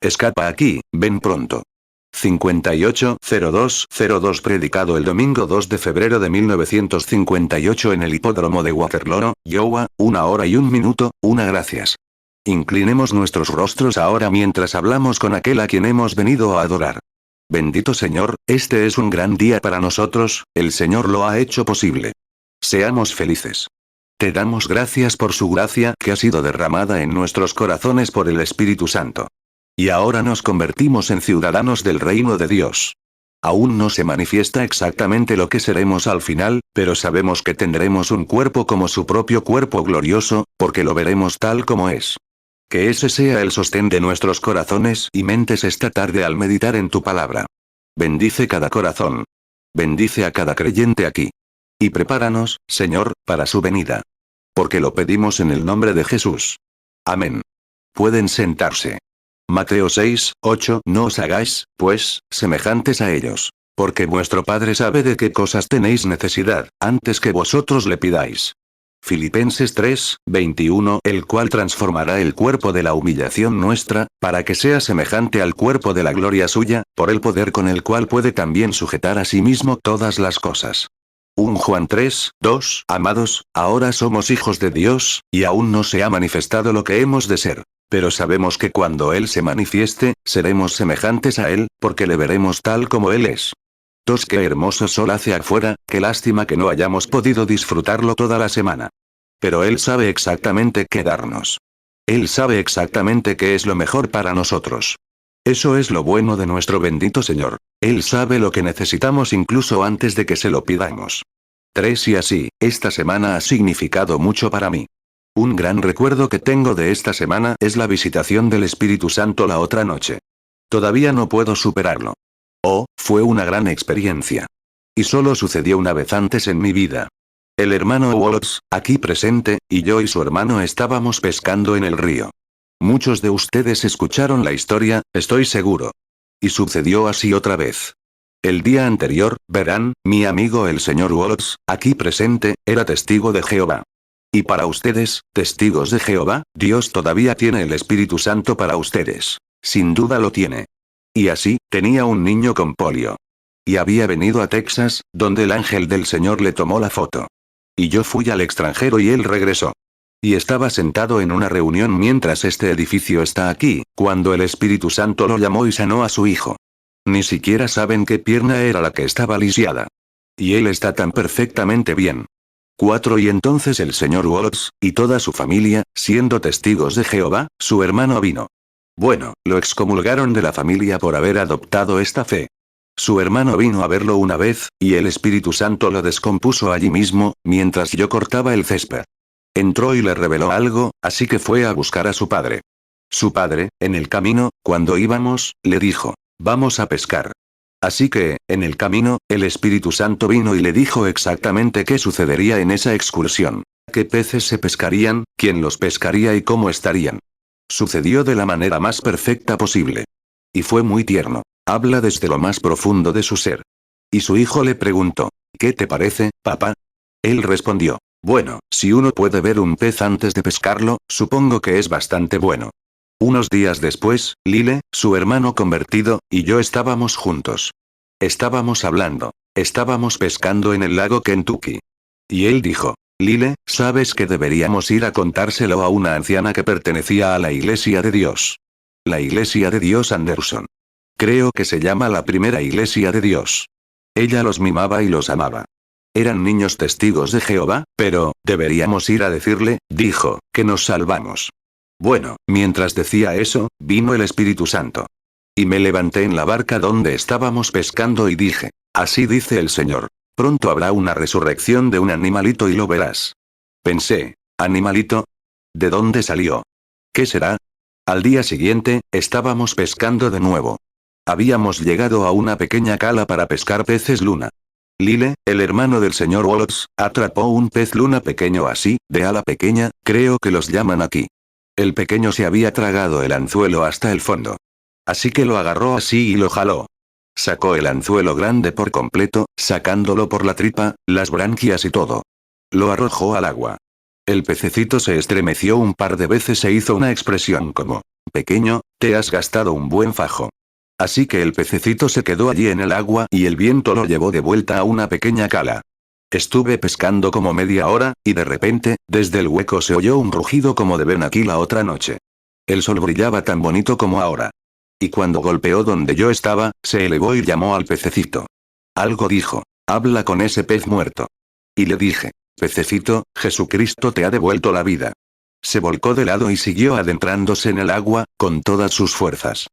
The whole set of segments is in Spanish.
Escapa aquí, ven pronto. 580202 predicado el domingo 2 de febrero de 1958 en el hipódromo de Waterloo, Iowa, 1 hora y 1 minuto, gracias. Inclinemos nuestros rostros ahora mientras hablamos con aquel a quien hemos venido a adorar. Bendito Señor, este es un gran día para nosotros, el Señor lo ha hecho posible. Seamos felices. Te damos gracias por su gracia que ha sido derramada en nuestros corazones por el Espíritu Santo. Y ahora nos convertimos en ciudadanos del reino de Dios. Aún no se manifiesta exactamente lo que seremos al final, pero sabemos que tendremos un cuerpo como su propio cuerpo glorioso, porque lo veremos tal como es. Que ese sea el sostén de nuestros corazones y mentes esta tarde al meditar en tu palabra. Bendice cada corazón. Bendice a cada creyente aquí. Y prepáranos, Señor, para su venida. Porque lo pedimos en el nombre de Jesús. Amén. Pueden sentarse. Mateo 6:8 No os hagáis, pues, semejantes a ellos. Porque vuestro Padre sabe de qué cosas tenéis necesidad, antes que vosotros le pidáis. Filipenses 3:21 El cual transformará el cuerpo de la humillación nuestra, para que sea semejante al cuerpo de la gloria suya, por el poder con el cual puede también sujetar a sí mismo todas las cosas. 1 Juan 3:2 Amados, ahora somos hijos de Dios, y aún no se ha manifestado lo que hemos de ser. Pero sabemos que cuando Él se manifieste, seremos semejantes a Él, porque le veremos tal como Él es. Qué hermoso sol hace afuera, qué lástima que no hayamos podido disfrutarlo toda la semana. Pero Él sabe exactamente qué darnos. Él sabe exactamente qué es lo mejor para nosotros. Eso es lo bueno de nuestro bendito Señor. Él sabe lo que necesitamos incluso antes de que se lo pidamos. 3 Y así, esta semana ha significado mucho para mí. Un gran recuerdo que tengo de esta semana es la visitación del Espíritu Santo la otra noche. Todavía no puedo superarlo. Oh, fue una gran experiencia. Y solo sucedió una vez antes en mi vida. El hermano Waltz, aquí presente, y yo y su hermano estábamos pescando en el río. Muchos de ustedes escucharon la historia, estoy seguro. Y sucedió así otra vez. El día anterior, verán, mi amigo el señor Waltz, aquí presente, era testigo de Jehová. Y para ustedes, testigos de Jehová, Dios todavía tiene el Espíritu Santo para ustedes. Sin duda lo tiene. Y así, tenía un niño con polio. Y había venido a Texas, donde el ángel del Señor le tomó la foto. Y yo fui al extranjero y él regresó. Y estaba sentado en una reunión mientras este edificio está aquí, cuando el Espíritu Santo lo llamó y sanó a su hijo. Ni siquiera saben qué pierna era la que estaba lisiada. Y él está tan perfectamente bien. 4 Y entonces el señor Waltz, y toda su familia, siendo testigos de Jehová, su hermano vino. Bueno, lo excomulgaron de la familia por haber adoptado esta fe. Su hermano vino a verlo una vez, y el Espíritu Santo lo descompuso allí mismo, mientras yo cortaba el césped. Entró y le reveló algo, así que fue a buscar a su padre. Su padre, en el camino, cuando íbamos, le dijo, vamos a pescar. Así que, en el camino, el Espíritu Santo vino y le dijo exactamente qué sucedería en esa excursión. Qué peces se pescarían, quién los pescaría y cómo estarían. Sucedió de la manera más perfecta posible. Y fue muy tierno. Habla desde lo más profundo de su ser. Y su hijo le preguntó, ¿qué te parece, papá? Él respondió, bueno, si uno puede ver un pez antes de pescarlo, supongo que es bastante bueno. Unos días después, Lyle, su hermano convertido, y yo estábamos juntos. Estábamos hablando. Estábamos pescando en el lago Kentucky. Y él dijo, Lyle, ¿sabes que deberíamos ir a contárselo a una anciana que pertenecía a la Iglesia de Dios? La Iglesia de Dios Anderson. Creo que se llama la primera Iglesia de Dios. Ella los mimaba y los amaba. Eran niños testigos de Jehová, pero, deberíamos ir a decirle, dijo, que nos salvamos. Bueno, mientras decía eso, vino el Espíritu Santo. Y me levanté en la barca donde estábamos pescando y dije, así dice el Señor, pronto habrá una resurrección de un animalito y lo verás. Pensé, ¿animalito? ¿De dónde salió? ¿Qué será? Al día siguiente, estábamos pescando de nuevo. Habíamos llegado a una pequeña cala para pescar peces luna. Lyle, el hermano del señor Waltz, atrapó un pez luna pequeño así, de ala pequeña, creo que los llaman aquí. El pequeño se había tragado el anzuelo hasta el fondo. Así que lo agarró así y lo jaló. Sacó el anzuelo grande por completo, sacándolo por la tripa, las branquias y todo. Lo arrojó al agua. El pececito se estremeció un par de veces e hizo una expresión como, pequeño, Te has gastado un buen fajo. Así que el pececito se quedó allí en el agua y el viento lo llevó de vuelta a una pequeña cala. Estuve pescando como media hora, y de repente, desde el hueco se oyó un rugido como de ven aquí la otra noche. El sol brillaba tan bonito como ahora. Y cuando golpeó donde yo estaba, se elevó y llamó al pececito. Algo dijo: habla con ese pez muerto. Y le dije: pececito, Jesucristo te ha devuelto la vida. Se volcó de lado y siguió adentrándose en el agua, con todas sus fuerzas.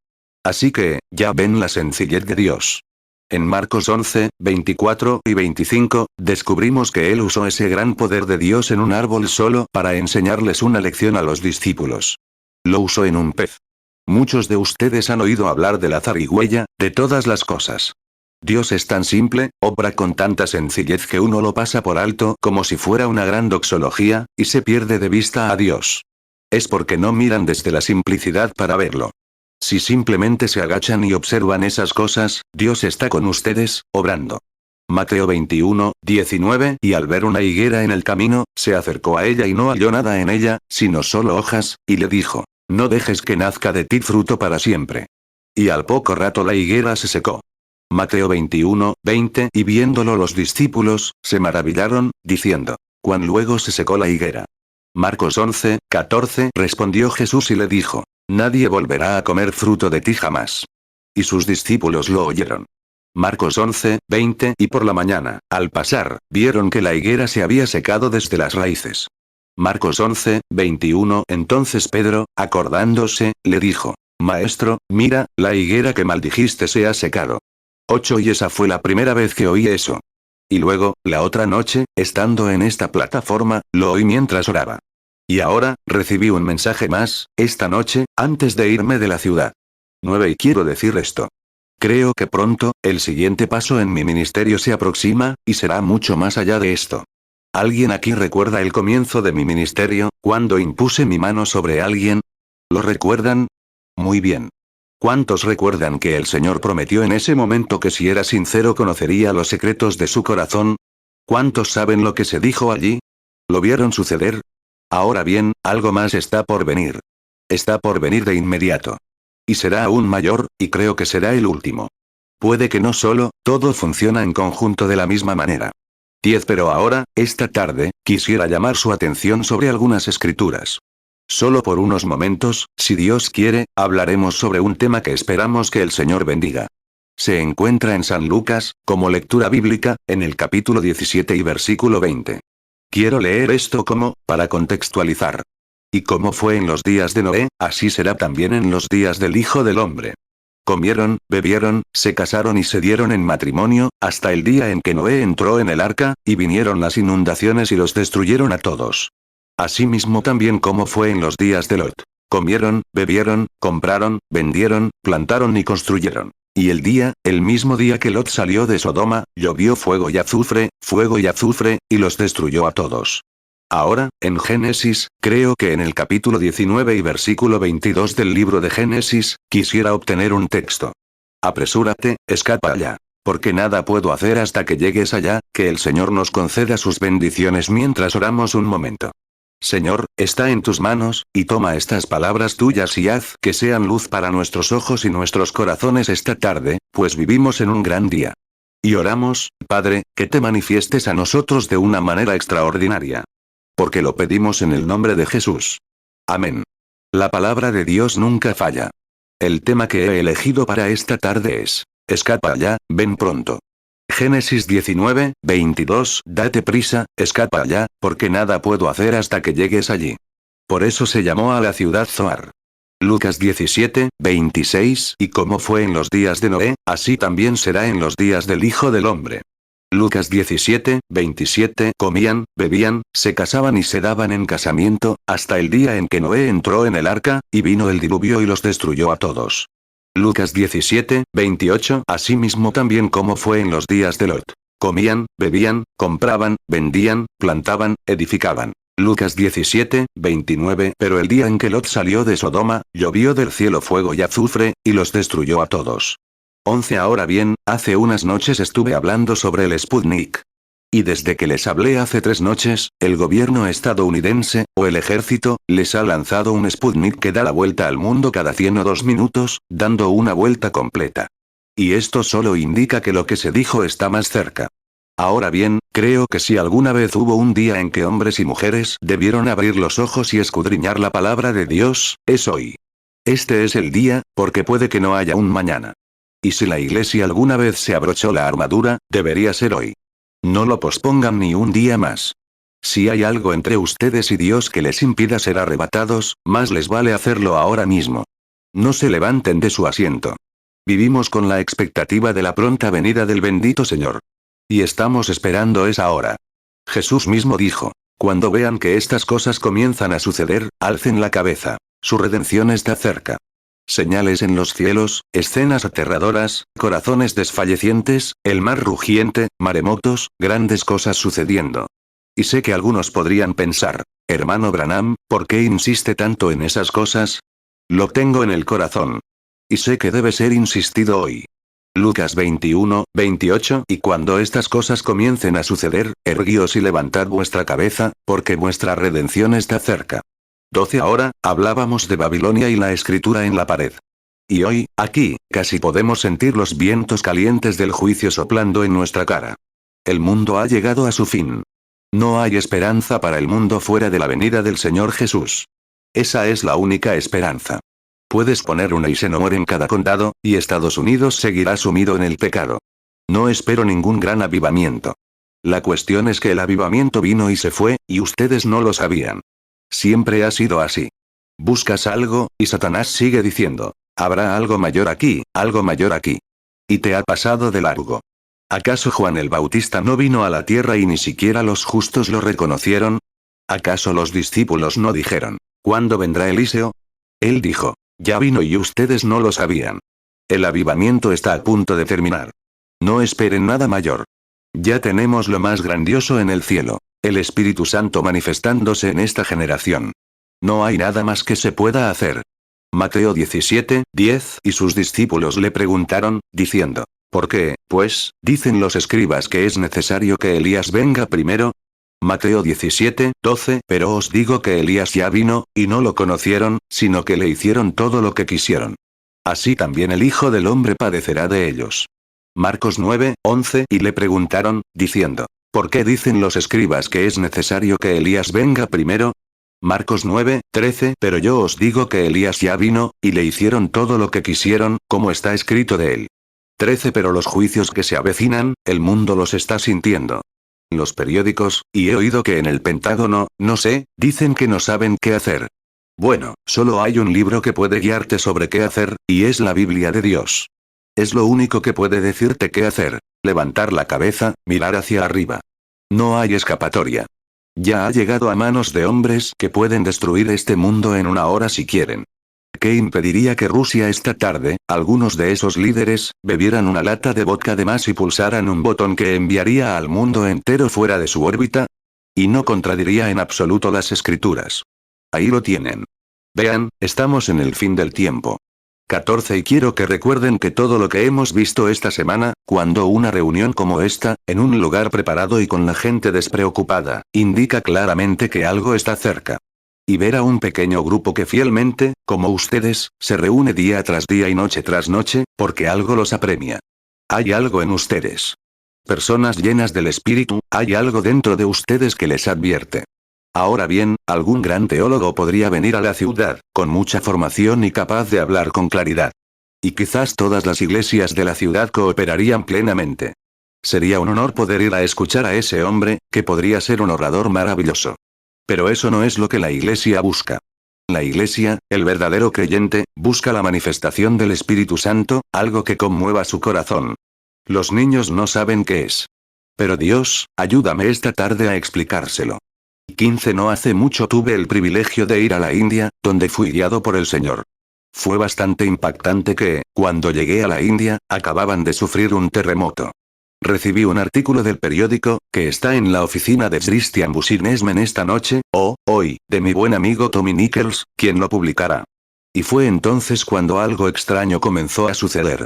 Así que, ya ven la sencillez de Dios. En Marcos 11, 24 y 25, descubrimos que él usó ese gran poder de Dios en un árbol solo para enseñarles una lección a los discípulos. Lo usó en un pez. Muchos de ustedes han oído hablar de la zarigüeya, de todas las cosas. Dios es tan simple, obra con tanta sencillez que uno lo pasa por alto como si fuera una gran doxología, y se pierde de vista a Dios. Es porque no miran desde la simplicidad para verlo. Si simplemente se agachan y observan esas cosas, Dios está con ustedes, obrando. Mateo 21, 19. Y al ver una higuera en el camino, se acercó a ella y no halló nada en ella, sino solo hojas, y le dijo: no dejes que nazca de ti fruto para siempre. Y al poco rato la higuera se secó. Mateo 21, 20. Y viéndolo los discípulos, se maravillaron, diciendo: cuán luego se secó la higuera. Marcos 11, 14. Respondió Jesús y le dijo: nadie volverá a comer fruto de ti jamás. Y sus discípulos lo oyeron. Marcos 11, 20. Y por la mañana, al pasar, vieron que la higuera se había secado desde las raíces. Marcos 11, 21. Entonces Pedro, acordándose, le dijo: Maestro, mira, la higuera que maldijiste se ha secado. 8. Y esa fue la primera vez que oí eso. Y luego, la otra noche, estando en esta plataforma, lo oí mientras oraba. Y ahora, recibí un mensaje más, esta noche, antes de irme de la ciudad. 9. Y quiero decir esto. Creo que pronto, el siguiente paso en mi ministerio se aproxima, y será mucho más allá de esto. ¿Alguien aquí recuerda el comienzo de mi ministerio, cuando impuse mi mano sobre alguien? ¿Lo recuerdan? Muy bien. ¿Cuántos recuerdan que el Señor prometió en ese momento que si era sincero conocería los secretos de su corazón? ¿Cuántos saben lo que se dijo allí? ¿Lo vieron suceder? Ahora bien, algo más está por venir. Está por venir de inmediato. Y será aún mayor, y creo que será el último. Puede que no solo, todo funciona en conjunto de la misma manera. 10. Pero ahora, esta tarde, quisiera llamar su atención sobre algunas escrituras. Solo por unos momentos, si Dios quiere, hablaremos sobre un tema que esperamos que el Señor bendiga. Se encuentra en San Lucas, como lectura bíblica, en el capítulo 17 y versículo 20. Quiero leer esto para contextualizar. Y como fue en los días de Noé, así será también en los días del Hijo del Hombre. Comieron, bebieron, se casaron y se dieron en matrimonio, hasta el día en que Noé entró en el arca, y vinieron las inundaciones y los destruyeron a todos. Asimismo también como fue en los días de Lot. Comieron, bebieron, compraron, vendieron, plantaron y construyeron. Y el mismo día que Lot salió de Sodoma, llovió fuego y azufre, y los destruyó a todos. Ahora, en Génesis, creo que en el capítulo 19 y versículo 22 del libro de Génesis, quisiera obtener un texto. Apresúrate, escapa allá. Porque nada puedo hacer hasta que llegues allá, que el Señor nos conceda sus bendiciones mientras oramos un momento. Señor, está en tus manos, y toma estas palabras tuyas y haz que sean luz para nuestros ojos y nuestros corazones esta tarde, pues vivimos en un gran día. Y oramos, Padre, que te manifiestes a nosotros de una manera extraordinaria. Porque lo pedimos en el nombre de Jesús. Amén. La palabra de Dios nunca falla. El tema que he elegido para esta tarde es: escapa allá, ven pronto. Génesis 19, 22. Date prisa, escapa allá, porque nada puedo hacer hasta que llegues allí. Por eso se llamó a la ciudad Zoar. Lucas 17, 26. Y como fue en los días de Noé, así también será en los días del Hijo del Hombre. Lucas 17, 27. Comían, bebían, se casaban y se daban en casamiento, hasta el día en que Noé entró en el arca, y vino el diluvio y los destruyó a todos. Lucas 17, 28. Asimismo también como fue en los días de Lot. Comían, bebían, compraban, vendían, plantaban, edificaban. Lucas 17, 29. Pero el día en que Lot salió de Sodoma, llovió del cielo fuego y azufre, y los destruyó a todos. 11. Ahora bien, hace unas noches estuve hablando sobre el Sputnik. Y desde que les hablé hace 3 noches, el gobierno estadounidense, o el ejército, les ha lanzado un Sputnik que da la vuelta al mundo cada 100 o 2 minutos, dando una vuelta completa. Y esto solo indica que lo que se dijo está más cerca. Ahora bien, creo que si alguna vez hubo un día en que hombres y mujeres debieron abrir los ojos y escudriñar la palabra de Dios, es hoy. Este es el día, porque puede que no haya un mañana. Y si la iglesia alguna vez se abrochó la armadura, debería ser hoy. No lo pospongan ni un día más. Si hay algo entre ustedes y Dios que les impida ser arrebatados, más les vale hacerlo ahora mismo. No se levanten de su asiento. Vivimos con la expectativa de la pronta venida del bendito Señor. Y estamos esperando esa hora. Jesús mismo dijo: cuando vean que estas cosas comienzan a suceder, alcen la cabeza. Su redención está cerca. Señales en los cielos, escenas aterradoras, corazones desfallecientes, el mar rugiente, maremotos, grandes cosas sucediendo. Y sé que algunos podrían pensar: hermano Branham, ¿por qué insiste tanto en esas cosas? Lo tengo en el corazón. Y sé que debe ser insistido hoy. Lucas 21, 28. Y cuando estas cosas comiencen a suceder, erguíos y levantad vuestra cabeza, porque vuestra redención está cerca. 12. Ahora, hablábamos de Babilonia y la escritura en la pared. Y hoy, aquí, casi podemos sentir los vientos calientes del juicio soplando en nuestra cara. El mundo ha llegado a su fin. No hay esperanza para el mundo fuera de la venida del Señor Jesús. Esa es la única esperanza. Puedes poner un Eisenhower en cada condado, y Estados Unidos seguirá sumido en el pecado. No espero ningún gran avivamiento. La cuestión es que el avivamiento vino y se fue, y ustedes no lo sabían. Siempre ha sido así. Buscas algo, y Satanás sigue diciendo: habrá algo mayor aquí, algo mayor aquí. Y te ha pasado de largo. ¿Acaso Juan el Bautista no vino a la tierra y ni siquiera los justos lo reconocieron? ¿Acaso los discípulos no dijeron: ¿cuándo vendrá Eliseo? Él dijo: ya vino y ustedes no lo sabían. El avivamiento está a punto de terminar. No esperen nada mayor. Ya tenemos lo más grandioso en el cielo: el Espíritu Santo manifestándose en esta generación. No hay nada más que se pueda hacer. Mateo 17, 10. Y sus discípulos le preguntaron, diciendo: ¿por qué, pues, dicen los escribas que es necesario que Elías venga primero? Mateo 17, 12. Pero os digo que Elías ya vino, y no lo conocieron, sino que le hicieron todo lo que quisieron. Así también el Hijo del Hombre padecerá de ellos. Marcos 9, 11. Y le preguntaron, diciendo: ¿por qué dicen los escribas que es necesario que Elías venga primero? Marcos 9, 13. Pero yo os digo que Elías ya vino, y le hicieron todo lo que quisieron, como está escrito de él. 13. Pero los juicios que se avecinan, el mundo los está sintiendo. Los periódicos, y he oído que en el Pentágono, no sé, dicen que no saben qué hacer. Bueno, solo hay un libro que puede guiarte sobre qué hacer, y es la Biblia de Dios. Es lo único que puede decirte qué hacer: levantar la cabeza, mirar hacia arriba. No hay escapatoria. Ya ha llegado a manos de hombres que pueden destruir este mundo en una hora si quieren. ¿Qué impediría que Rusia esta tarde, algunos de esos líderes, bebieran una lata de vodka de más y pulsaran un botón que enviaría al mundo entero fuera de su órbita? Y no contradiría en absoluto las escrituras. Ahí lo tienen. Vean, estamos en el fin del tiempo. 14. Y quiero que recuerden que todo lo que hemos visto esta semana, cuando una reunión como esta, en un lugar preparado y con la gente despreocupada, indica claramente que algo está cerca. Y ver a un pequeño grupo que fielmente, como ustedes, se reúne día tras día y noche tras noche, porque algo los apremia. Hay algo en ustedes. Personas llenas del Espíritu, hay algo dentro de ustedes que les advierte. Ahora bien, algún gran teólogo podría venir a la ciudad, con mucha formación y capaz de hablar con claridad. Y quizás todas las iglesias de la ciudad cooperarían plenamente. Sería un honor poder ir a escuchar a ese hombre, que podría ser un orador maravilloso. Pero eso no es lo que la iglesia busca. La iglesia, el verdadero creyente, busca la manifestación del Espíritu Santo, algo que conmueva su corazón. Los niños no saben qué es. Pero Dios, ayúdame esta tarde a explicárselo. 15. No hace mucho tuve el privilegio de ir a la India, donde fui guiado por el Señor. Fue bastante impactante que, cuando llegué a la India, acababan de sufrir un terremoto. Recibí un artículo del periódico, que está en la oficina de Christian Businessman esta noche, o, hoy, de mi buen amigo Tommy Nichols, quien lo publicará. Y fue entonces cuando algo extraño comenzó a suceder.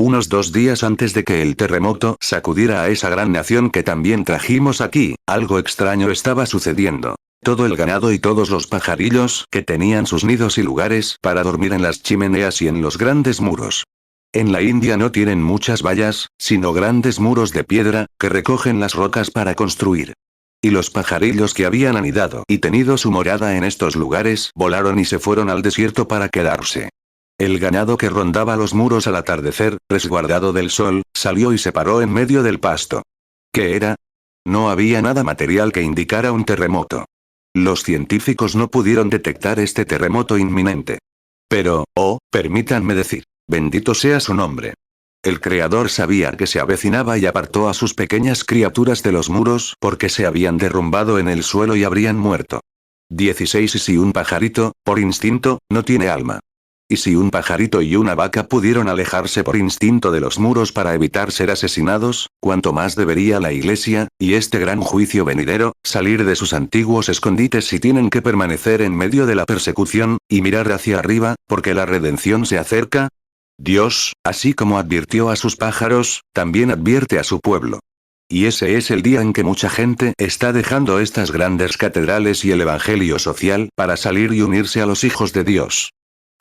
Unos 2 días antes de que el terremoto sacudiera a esa gran nación que también trajimos aquí, algo extraño estaba sucediendo. Todo el ganado y todos los pajarillos que tenían sus nidos y lugares para dormir en las chimeneas y en los grandes muros. En la India no tienen muchas vallas, sino grandes muros de piedra, que recogen las rocas para construir. Y los pajarillos que habían anidado y tenido su morada en estos lugares volaron y se fueron al desierto para quedarse. El ganado que rondaba los muros al atardecer, resguardado del sol, salió y se paró en medio del pasto. ¿Qué era? No había nada material que indicara un terremoto. Los científicos no pudieron detectar este terremoto inminente. Pero, permítanme decir, bendito sea su nombre. El Creador sabía que se avecinaba y apartó a sus pequeñas criaturas de los muros porque se habían derrumbado en el suelo y habrían muerto. 16. Y si un pajarito, por instinto, no tiene alma. Y si un pajarito y una vaca pudieron alejarse por instinto de los muros para evitar ser asesinados, cuánto más debería la Iglesia, y este gran juicio venidero, salir de sus antiguos escondites si tienen que permanecer en medio de la persecución, y mirar hacia arriba, porque la redención se acerca. Dios, así como advirtió a sus pájaros, también advierte a su pueblo. Y ese es el día en que mucha gente está dejando estas grandes catedrales y el evangelio social para salir y unirse a los hijos de Dios.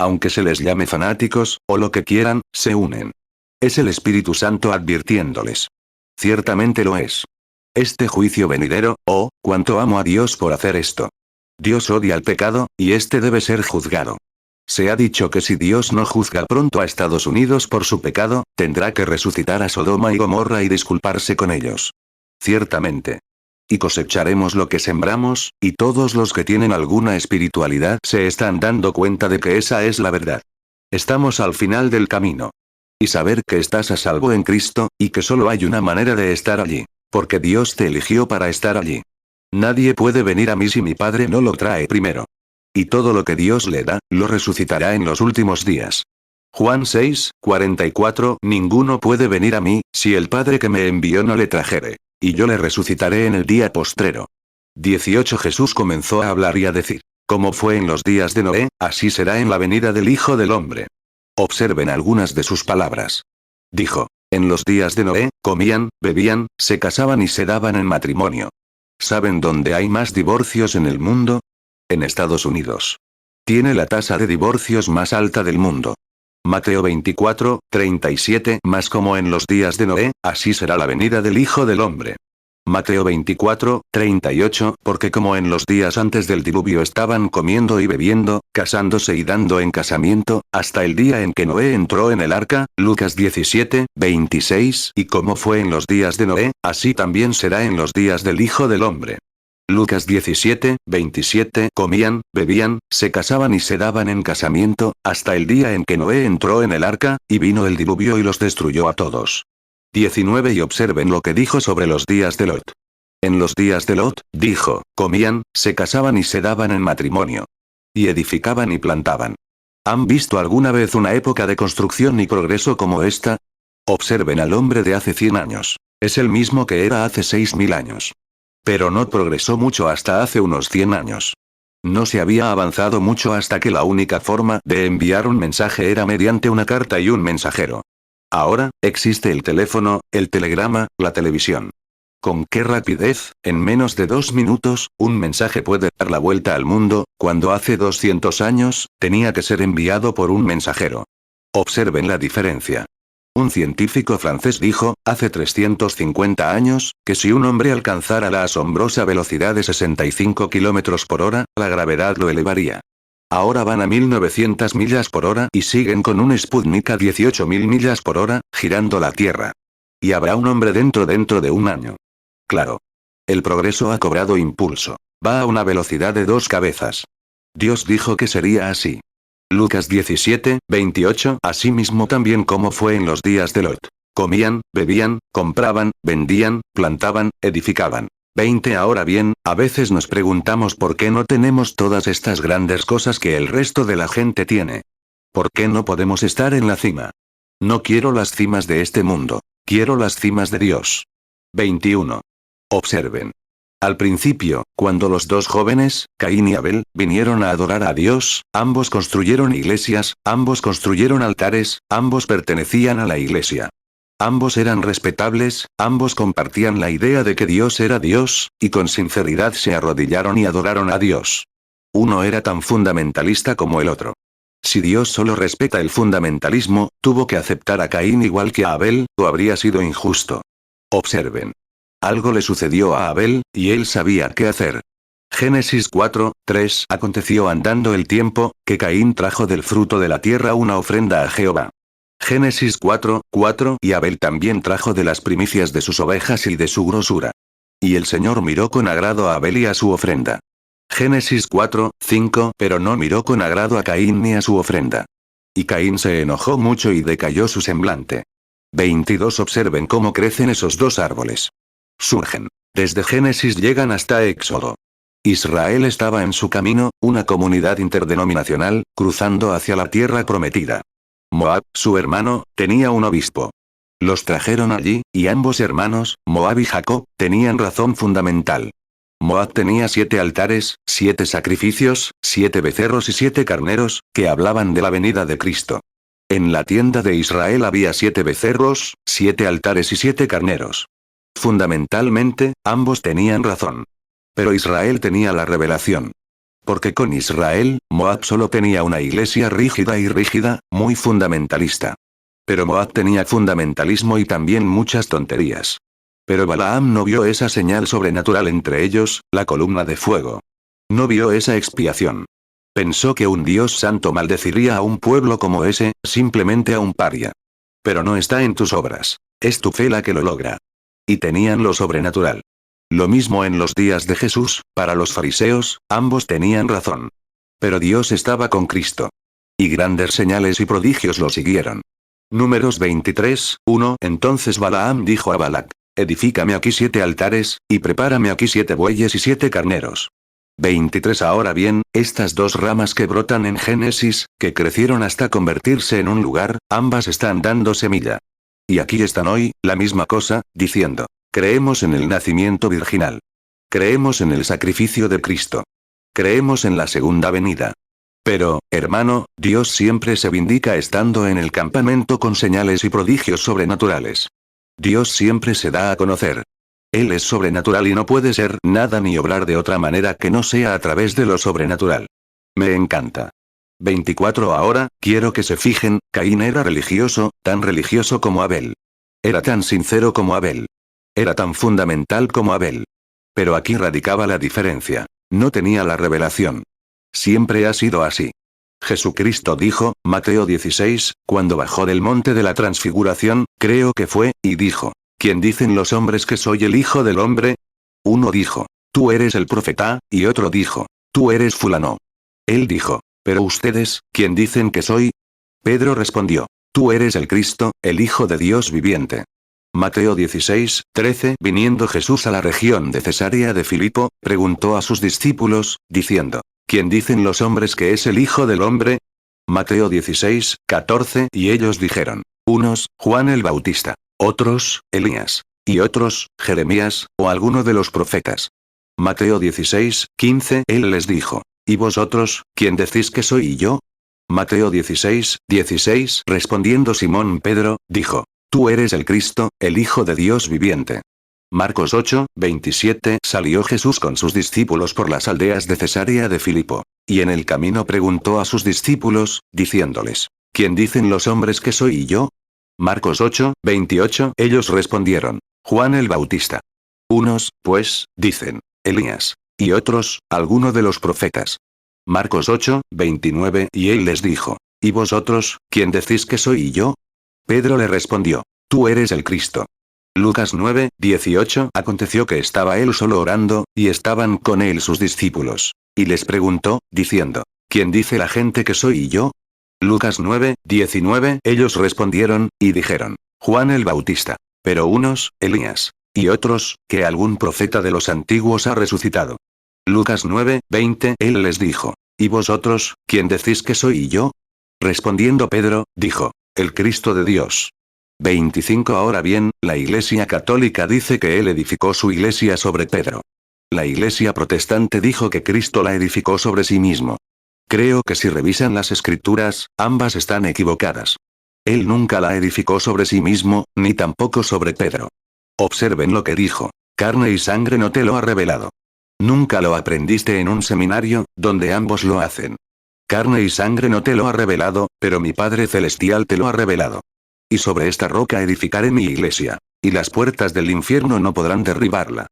Aunque se les llame fanáticos, o lo que quieran, se unen. Es el Espíritu Santo advirtiéndoles. Ciertamente lo es. Este juicio venidero, cuánto amo a Dios por hacer esto. Dios odia al pecado, y este debe ser juzgado. Se ha dicho que si Dios no juzga pronto a Estados Unidos por su pecado, tendrá que resucitar a Sodoma y Gomorra y disculparse con ellos. Ciertamente. Y cosecharemos lo que sembramos, y todos los que tienen alguna espiritualidad se están dando cuenta de que esa es la verdad. Estamos al final del camino. Y saber que estás a salvo en Cristo, y que solo hay una manera de estar allí. Porque Dios te eligió para estar allí. Nadie puede venir a mí si mi Padre no lo trae primero. Y todo lo que Dios le da, lo resucitará en los últimos días. Juan 6, 44. Ninguno puede venir a mí, si el Padre que me envió no le trajere. Y yo le resucitaré en el día postrero. 18. Jesús comenzó a hablar y a decir, como fue en los días de Noé, así será en la venida del Hijo del Hombre. Observen algunas de sus palabras. Dijo, en los días de Noé, comían, bebían, se casaban y se daban en matrimonio. ¿Saben dónde hay más divorcios en el mundo? En Estados Unidos. Tiene la tasa de divorcios más alta del mundo. Mateo 24, 37. Más como en los días de Noé, así será la venida del Hijo del Hombre. Mateo 24, 38. Porque como en los días antes del diluvio estaban comiendo y bebiendo, casándose y dando en casamiento, hasta el día en que Noé entró en el arca. Lucas 17, 26. Y como fue en los días de Noé, así también será en los días del Hijo del Hombre. Lucas 17, 27. Comían, bebían, se casaban y se daban en casamiento, hasta el día en que Noé entró en el arca, y vino el diluvio y los destruyó a todos. 19. Y observen lo que dijo sobre los días de Lot. En los días de Lot, dijo, comían, se casaban y se daban en matrimonio. Y edificaban y plantaban. ¿Han visto alguna vez una época de construcción y progreso como esta? Observen al hombre de hace 100 años. Es el mismo que era hace 6000 años. Pero no progresó mucho hasta hace unos 100 años. No se había avanzado mucho hasta que la única forma de enviar un mensaje era mediante una carta y un mensajero. Ahora, existe el teléfono, el telegrama, la televisión. ¿Con qué rapidez, en menos de 2 minutos, un mensaje puede dar la vuelta al mundo, cuando hace 200 años, tenía que ser enviado por un mensajero? Observen la diferencia. Un científico francés dijo, hace 350 años, que si un hombre alcanzara la asombrosa velocidad de 65 km por hora, la gravedad lo elevaría. Ahora van a 1900 millas por hora y siguen con un Sputnik a 18.000 millas por hora, girando la Tierra. Y habrá un hombre dentro de un año. Claro. El progreso ha cobrado impulso. Va a una velocidad de 2 cabezas. Dios dijo que sería así. Lucas 17, 28. Asimismo también como fue en los días de Lot. Comían, bebían, compraban, vendían, plantaban, edificaban. 20. Ahora bien, a veces nos preguntamos por qué no tenemos todas estas grandes cosas que el resto de la gente tiene. ¿Por qué no podemos estar en la cima? No quiero las cimas de este mundo. Quiero las cimas de Dios. 21. Observen. Al principio, cuando los dos jóvenes, Caín y Abel, vinieron a adorar a Dios, ambos construyeron iglesias, ambos construyeron altares, ambos pertenecían a la iglesia. Ambos eran respetables, ambos compartían la idea de que Dios era Dios, y con sinceridad se arrodillaron y adoraron a Dios. Uno era tan fundamentalista como el otro. Si Dios solo respeta el fundamentalismo, tuvo que aceptar a Caín igual que a Abel, o habría sido injusto. Observen. Algo le sucedió a Abel, y él sabía qué hacer. Génesis 4:3 Aconteció andando el tiempo, que Caín trajo del fruto de la tierra una ofrenda a Jehová. Génesis 4:4 Y Abel también trajo de las primicias de sus ovejas y de su grosura. Y el Señor miró con agrado a Abel y a su ofrenda. Génesis 4:5 Pero no miró con agrado a Caín ni a su ofrenda. Y Caín se enojó mucho y decayó su semblante. 22 Observen cómo crecen esos dos árboles. Surgen. Desde Génesis llegan hasta Éxodo. Israel estaba en su camino, una comunidad interdenominacional, cruzando hacia la tierra prometida. Moab, su hermano, tenía un obispo. Los trajeron allí, y ambos hermanos, Moab y Jacob, tenían razón fundamental. Moab tenía 7 altares, 7 sacrificios, 7 becerros y 7 carneros, que hablaban de la venida de Cristo. En la tienda de Israel había 7 becerros, 7 altares y 7 carneros. Fundamentalmente, ambos tenían razón. Pero Israel tenía la revelación. Porque con Israel, Moab solo tenía una iglesia rígida, muy fundamentalista. Pero Moab tenía fundamentalismo y también muchas tonterías. Pero Balaam no vio esa señal sobrenatural entre ellos, la columna de fuego. No vio esa expiación. Pensó que un Dios santo maldeciría a un pueblo como ese, simplemente a un paria. Pero no está en tus obras. Es tu fe la que lo logra. Y tenían lo sobrenatural. Lo mismo en los días de Jesús, para los fariseos, ambos tenían razón. Pero Dios estaba con Cristo. Y grandes señales y prodigios lo siguieron. Números 23:1 Entonces Balaam dijo a Balac: Edifícame aquí 7 altares, y prepárame aquí 7 bueyes y 7 carneros. 23 Ahora bien, estas dos ramas que brotan en Génesis, que crecieron hasta convertirse en un lugar, ambas están dando semilla. Y aquí están hoy, la misma cosa, diciendo: creemos en el nacimiento virginal. Creemos en el sacrificio de Cristo. Creemos en la segunda venida. Pero, hermano, Dios siempre se vindica estando en el campamento con señales y prodigios sobrenaturales. Dios siempre se da a conocer. Él es sobrenatural y no puede ser nada ni obrar de otra manera que no sea a través de lo sobrenatural. Me encanta. 24 Ahora, quiero que se fijen, Caín era religioso, tan religioso como Abel. Era tan sincero como Abel. Era tan fundamental como Abel. Pero aquí radicaba la diferencia. No tenía la revelación. Siempre ha sido así. Jesucristo dijo, Mateo 16, cuando bajó del monte de la transfiguración, creo que fue, y dijo: ¿Quién dicen los hombres que soy el Hijo del Hombre? Uno dijo: tú eres el profeta, y otro dijo: tú eres fulano. Él dijo: pero ustedes, ¿quién dicen que soy? Pedro respondió: tú eres el Cristo, el Hijo de Dios viviente. Mateo 16:13 Viniendo Jesús a la región de Cesarea de Filipo, preguntó a sus discípulos, diciendo: ¿quién dicen los hombres que es el Hijo del Hombre? Mateo 16:14 Y ellos dijeron: unos, Juan el Bautista; otros, Elías; y otros, Jeremías, o alguno de los profetas. Mateo 16:15 Él les dijo: ¿y vosotros, quién decís que soy yo? Mateo 16:16 Respondiendo Simón Pedro, dijo: tú eres el Cristo, el Hijo de Dios viviente. Marcos 8:27 Salió Jesús con sus discípulos por las aldeas de Cesarea de Filipo. Y en el camino preguntó a sus discípulos, diciéndoles: ¿quién dicen los hombres que soy yo? Marcos 8:28 Ellos respondieron: Juan el Bautista. Unos, pues, dicen: Elías; y otros, alguno de los profetas. Marcos 8:29 Y él les dijo: ¿y vosotros, quién decís que soy yo? Pedro le respondió: tú eres el Cristo. Lucas 9:18 Aconteció que estaba él solo orando, y estaban con él sus discípulos. Y les preguntó, diciendo: ¿quién dice la gente que soy yo? Lucas 9:19 Ellos respondieron, y dijeron: Juan el Bautista. Pero unos, Elías; y otros, que algún profeta de los antiguos ha resucitado. Lucas 9:20 Él les dijo: ¿y vosotros, quién decís que soy yo? Respondiendo Pedro, dijo: el Cristo de Dios. 25 Ahora bien, la Iglesia Católica dice que él edificó su iglesia sobre Pedro. La Iglesia protestante dijo que Cristo la edificó sobre sí mismo. Creo que si revisan las escrituras, ambas están equivocadas. Él nunca la edificó sobre sí mismo, ni tampoco sobre Pedro. Observen lo que dijo. Carne y sangre no te lo ha revelado. Nunca lo aprendiste en un seminario, donde ambos lo hacen. Carne y sangre no te lo ha revelado, pero mi Padre Celestial te lo ha revelado. Y sobre esta roca edificaré mi iglesia. Y las puertas del infierno no podrán derribarla.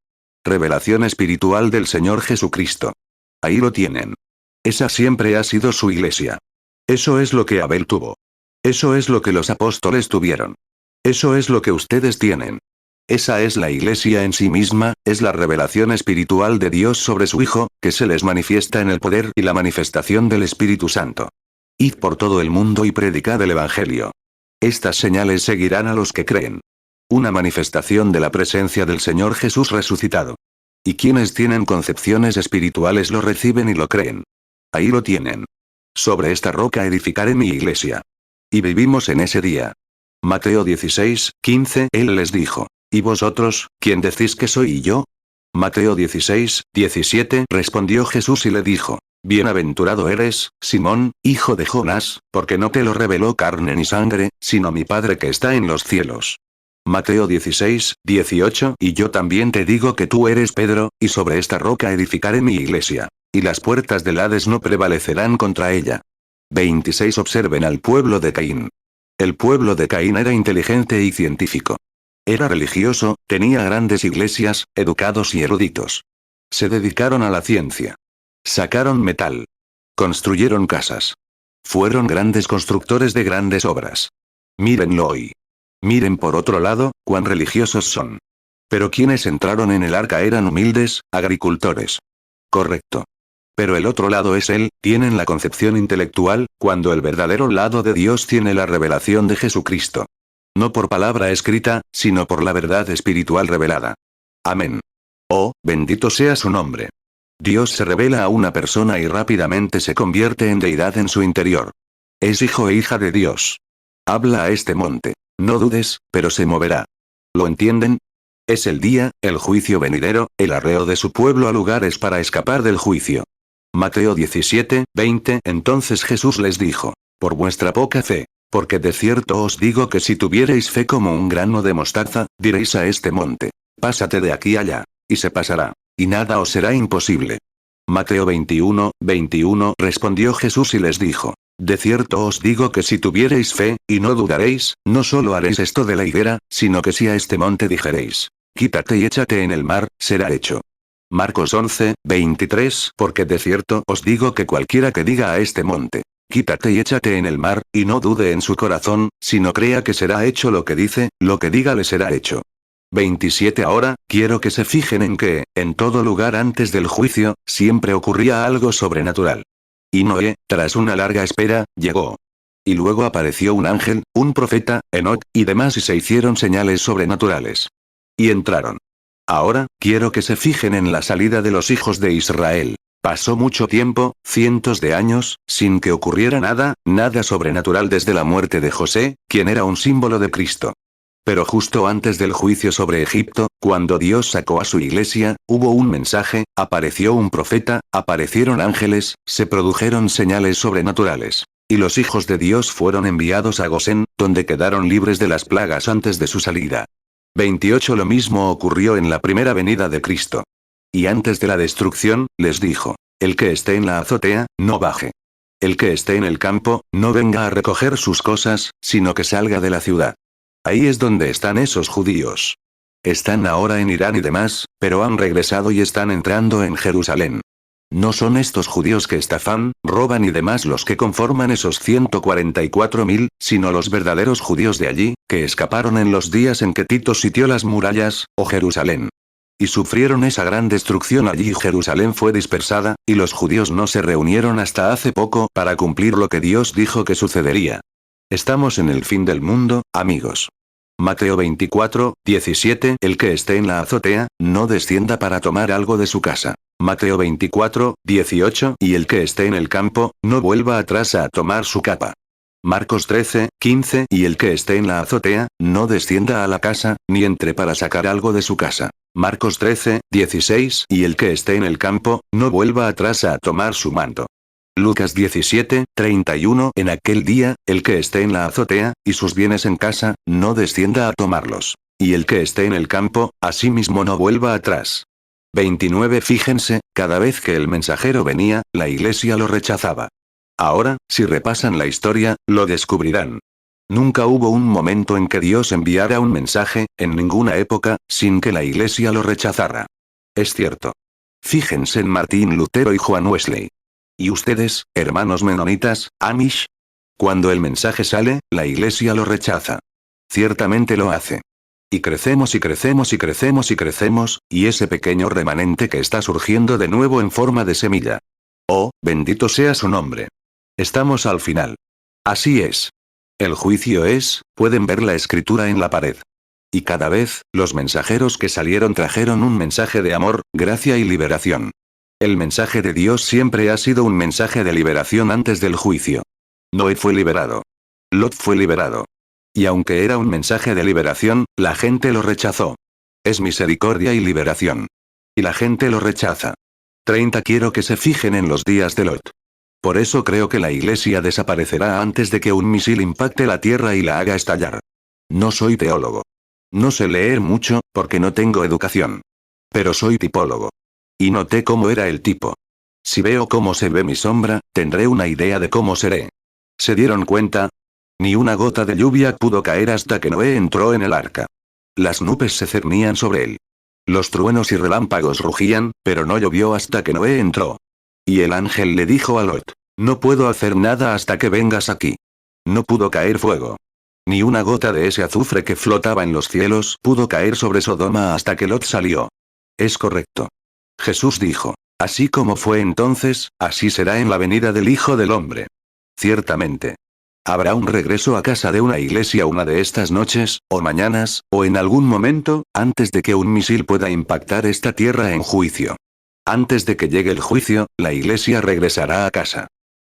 Revelación espiritual del Señor Jesucristo. Ahí lo tienen. Esa siempre ha sido su iglesia. Eso es lo que Abel tuvo. Eso es lo que los apóstoles tuvieron. Eso es lo que ustedes tienen. Esa es la iglesia en sí misma, es la revelación espiritual de Dios sobre su Hijo, que se les manifiesta en el poder y la manifestación del Espíritu Santo. Id por todo el mundo y predicad el Evangelio. Estas señales seguirán a los que creen. Una manifestación de la presencia del Señor Jesús resucitado. Y quienes tienen concepciones espirituales lo reciben y lo creen. Ahí lo tienen. Sobre esta roca edificaré mi iglesia. Y vivimos en ese día. Mateo 16, 15. Él les dijo: ¿y vosotros, quién decís que soy yo? Mateo 16, 17. Respondió Jesús y le dijo: Bienaventurado eres, Simón, hijo de Jonás, porque no te lo reveló carne ni sangre, sino mi Padre que está en los cielos. Mateo 16, 18. Y yo también te digo que tú eres Pedro, y sobre esta roca edificaré mi iglesia. Y las puertas del Hades no prevalecerán contra ella. 26. Observen al pueblo de Caín. El pueblo de Caín era inteligente y científico. Era religioso, tenía grandes iglesias, educados y eruditos. Se dedicaron a la ciencia. Sacaron metal. Construyeron casas. Fueron grandes constructores de grandes obras. Mírenlo hoy. Miren por otro lado, cuán religiosos son. Pero quienes entraron en el arca eran humildes, agricultores. Correcto. Pero el otro lado es él, tienen la concepción intelectual, cuando el verdadero lado de Dios tiene la revelación de Jesucristo. No por palabra escrita, sino por la verdad espiritual revelada. Amén. Oh, bendito sea su nombre. Dios se revela a una persona y rápidamente se convierte en deidad en su interior. Es hijo e hija de Dios. Habla a este monte. No dudes, pero se moverá. ¿Lo entienden? Es el día, el juicio venidero, el arreo de su pueblo a lugares para escapar del juicio. Mateo 17, 20. Entonces Jesús les dijo: por vuestra poca fe. Porque de cierto os digo que si tuviereis fe como un grano de mostaza, diréis a este monte: pásate de aquí allá. Y se pasará. Y nada os será imposible. Mateo 21, 21. Respondió Jesús y les dijo: de cierto os digo que si tuviereis fe, y no dudaréis, no solo haréis esto de la higuera, sino que si a este monte dijereis: quítate y échate en el mar, será hecho. Marcos 11, 23. Porque de cierto os digo que cualquiera que diga a este monte: quítate y échate en el mar, y no dude en su corazón, sino crea que será hecho lo que dice, lo que diga le será hecho. 27. Ahora, quiero que se fijen en que, en todo lugar antes del juicio, siempre ocurría algo sobrenatural. Y Noé, tras una larga espera, llegó. Y luego apareció un ángel, un profeta, Enoc, y demás y se hicieron señales sobrenaturales. Y entraron. Ahora, quiero que se fijen en la salida de los hijos de Israel. Pasó mucho tiempo, cientos de años, sin que ocurriera nada, nada sobrenatural desde la muerte de José, quien era un símbolo de Cristo. Pero justo antes del juicio sobre Egipto, cuando Dios sacó a su iglesia, hubo un mensaje, apareció un profeta, aparecieron ángeles, se produjeron señales sobrenaturales. Y los hijos de Dios fueron enviados a Gosén, donde quedaron libres de las plagas antes de su salida. 28. Lo mismo ocurrió en la primera venida de Cristo. Y antes de la destrucción, les dijo: el que esté en la azotea, no baje. El que esté en el campo, no venga a recoger sus cosas, sino que salga de la ciudad. Ahí es donde están esos judíos. Están ahora en Irán y demás, pero han regresado y están entrando en Jerusalén. No son estos judíos que estafan, roban y demás los que conforman esos 144.000, sino los verdaderos judíos de allí, que escaparon en los días en que Tito sitió las murallas, o Jerusalén. Y sufrieron esa gran destrucción allí y Jerusalén fue dispersada, y los judíos no se reunieron hasta hace poco para cumplir lo que Dios dijo que sucedería. Estamos en el fin del mundo, amigos. Mateo 24, 17. El que esté en la azotea, no descienda para tomar algo de su casa. Mateo 24, 18. Y el que esté en el campo, no vuelva atrás a tomar su capa. Marcos 13, 15 y el que esté en la azotea, no descienda a la casa, ni entre para sacar algo de su casa. Marcos 13, 16 y el que esté en el campo, no vuelva atrás a tomar su manto. Lucas 17, 31 En aquel día, el que esté en la azotea, y sus bienes en casa, no descienda a tomarlos. Y el que esté en el campo, asimismo no vuelva atrás. 29 Fíjense, cada vez que el mensajero venía, la iglesia lo rechazaba. Ahora, si repasan la historia, lo descubrirán. Nunca hubo un momento en que Dios enviara un mensaje, en ninguna época, sin que la iglesia lo rechazara. Es cierto. Fíjense en Martín Lutero y Juan Wesley. ¿Y ustedes, hermanos menonitas, Amish? Cuando el mensaje sale, la iglesia lo rechaza. Ciertamente lo hace. Y crecemos y crecemos y crecemos y crecemos, y ese pequeño remanente que está surgiendo de nuevo en forma de semilla. Oh, bendito sea su nombre. Estamos al final. Así es. El juicio es, pueden ver la escritura en la pared. Y cada vez, los mensajeros que salieron trajeron un mensaje de amor, gracia y liberación. El mensaje de Dios siempre ha sido un mensaje de liberación antes del juicio. Noé fue liberado. Lot fue liberado. Y aunque era un mensaje de liberación, la gente lo rechazó. Es misericordia y liberación. Y la gente lo rechaza. 30 Quiero que se fijen en los días de Lot. Por eso creo que la iglesia desaparecerá antes de que un misil impacte la tierra y la haga estallar. No soy teólogo. No sé leer mucho, porque no tengo educación. Pero soy tipólogo. Y noté cómo era el tipo. Si veo cómo se ve mi sombra, tendré una idea de cómo seré. ¿Se dieron cuenta? Ni una gota de lluvia pudo caer hasta que Noé entró en el arca. Las nubes se cernían sobre él. Los truenos y relámpagos rugían, pero no llovió hasta que Noé entró. Y el ángel le dijo a Lot: no puedo hacer nada hasta que vengas aquí. No pudo caer fuego. Ni una gota de ese azufre que flotaba en los cielos pudo caer sobre Sodoma hasta que Lot salió. Es correcto. Jesús dijo: así como fue entonces, así será en la venida del Hijo del Hombre. Ciertamente. Habrá un regreso a casa de una iglesia una de estas noches, o mañanas, o en algún momento, antes de que un misil pueda impactar esta tierra en juicio. Antes de que llegue el juicio, la iglesia regresará a casa.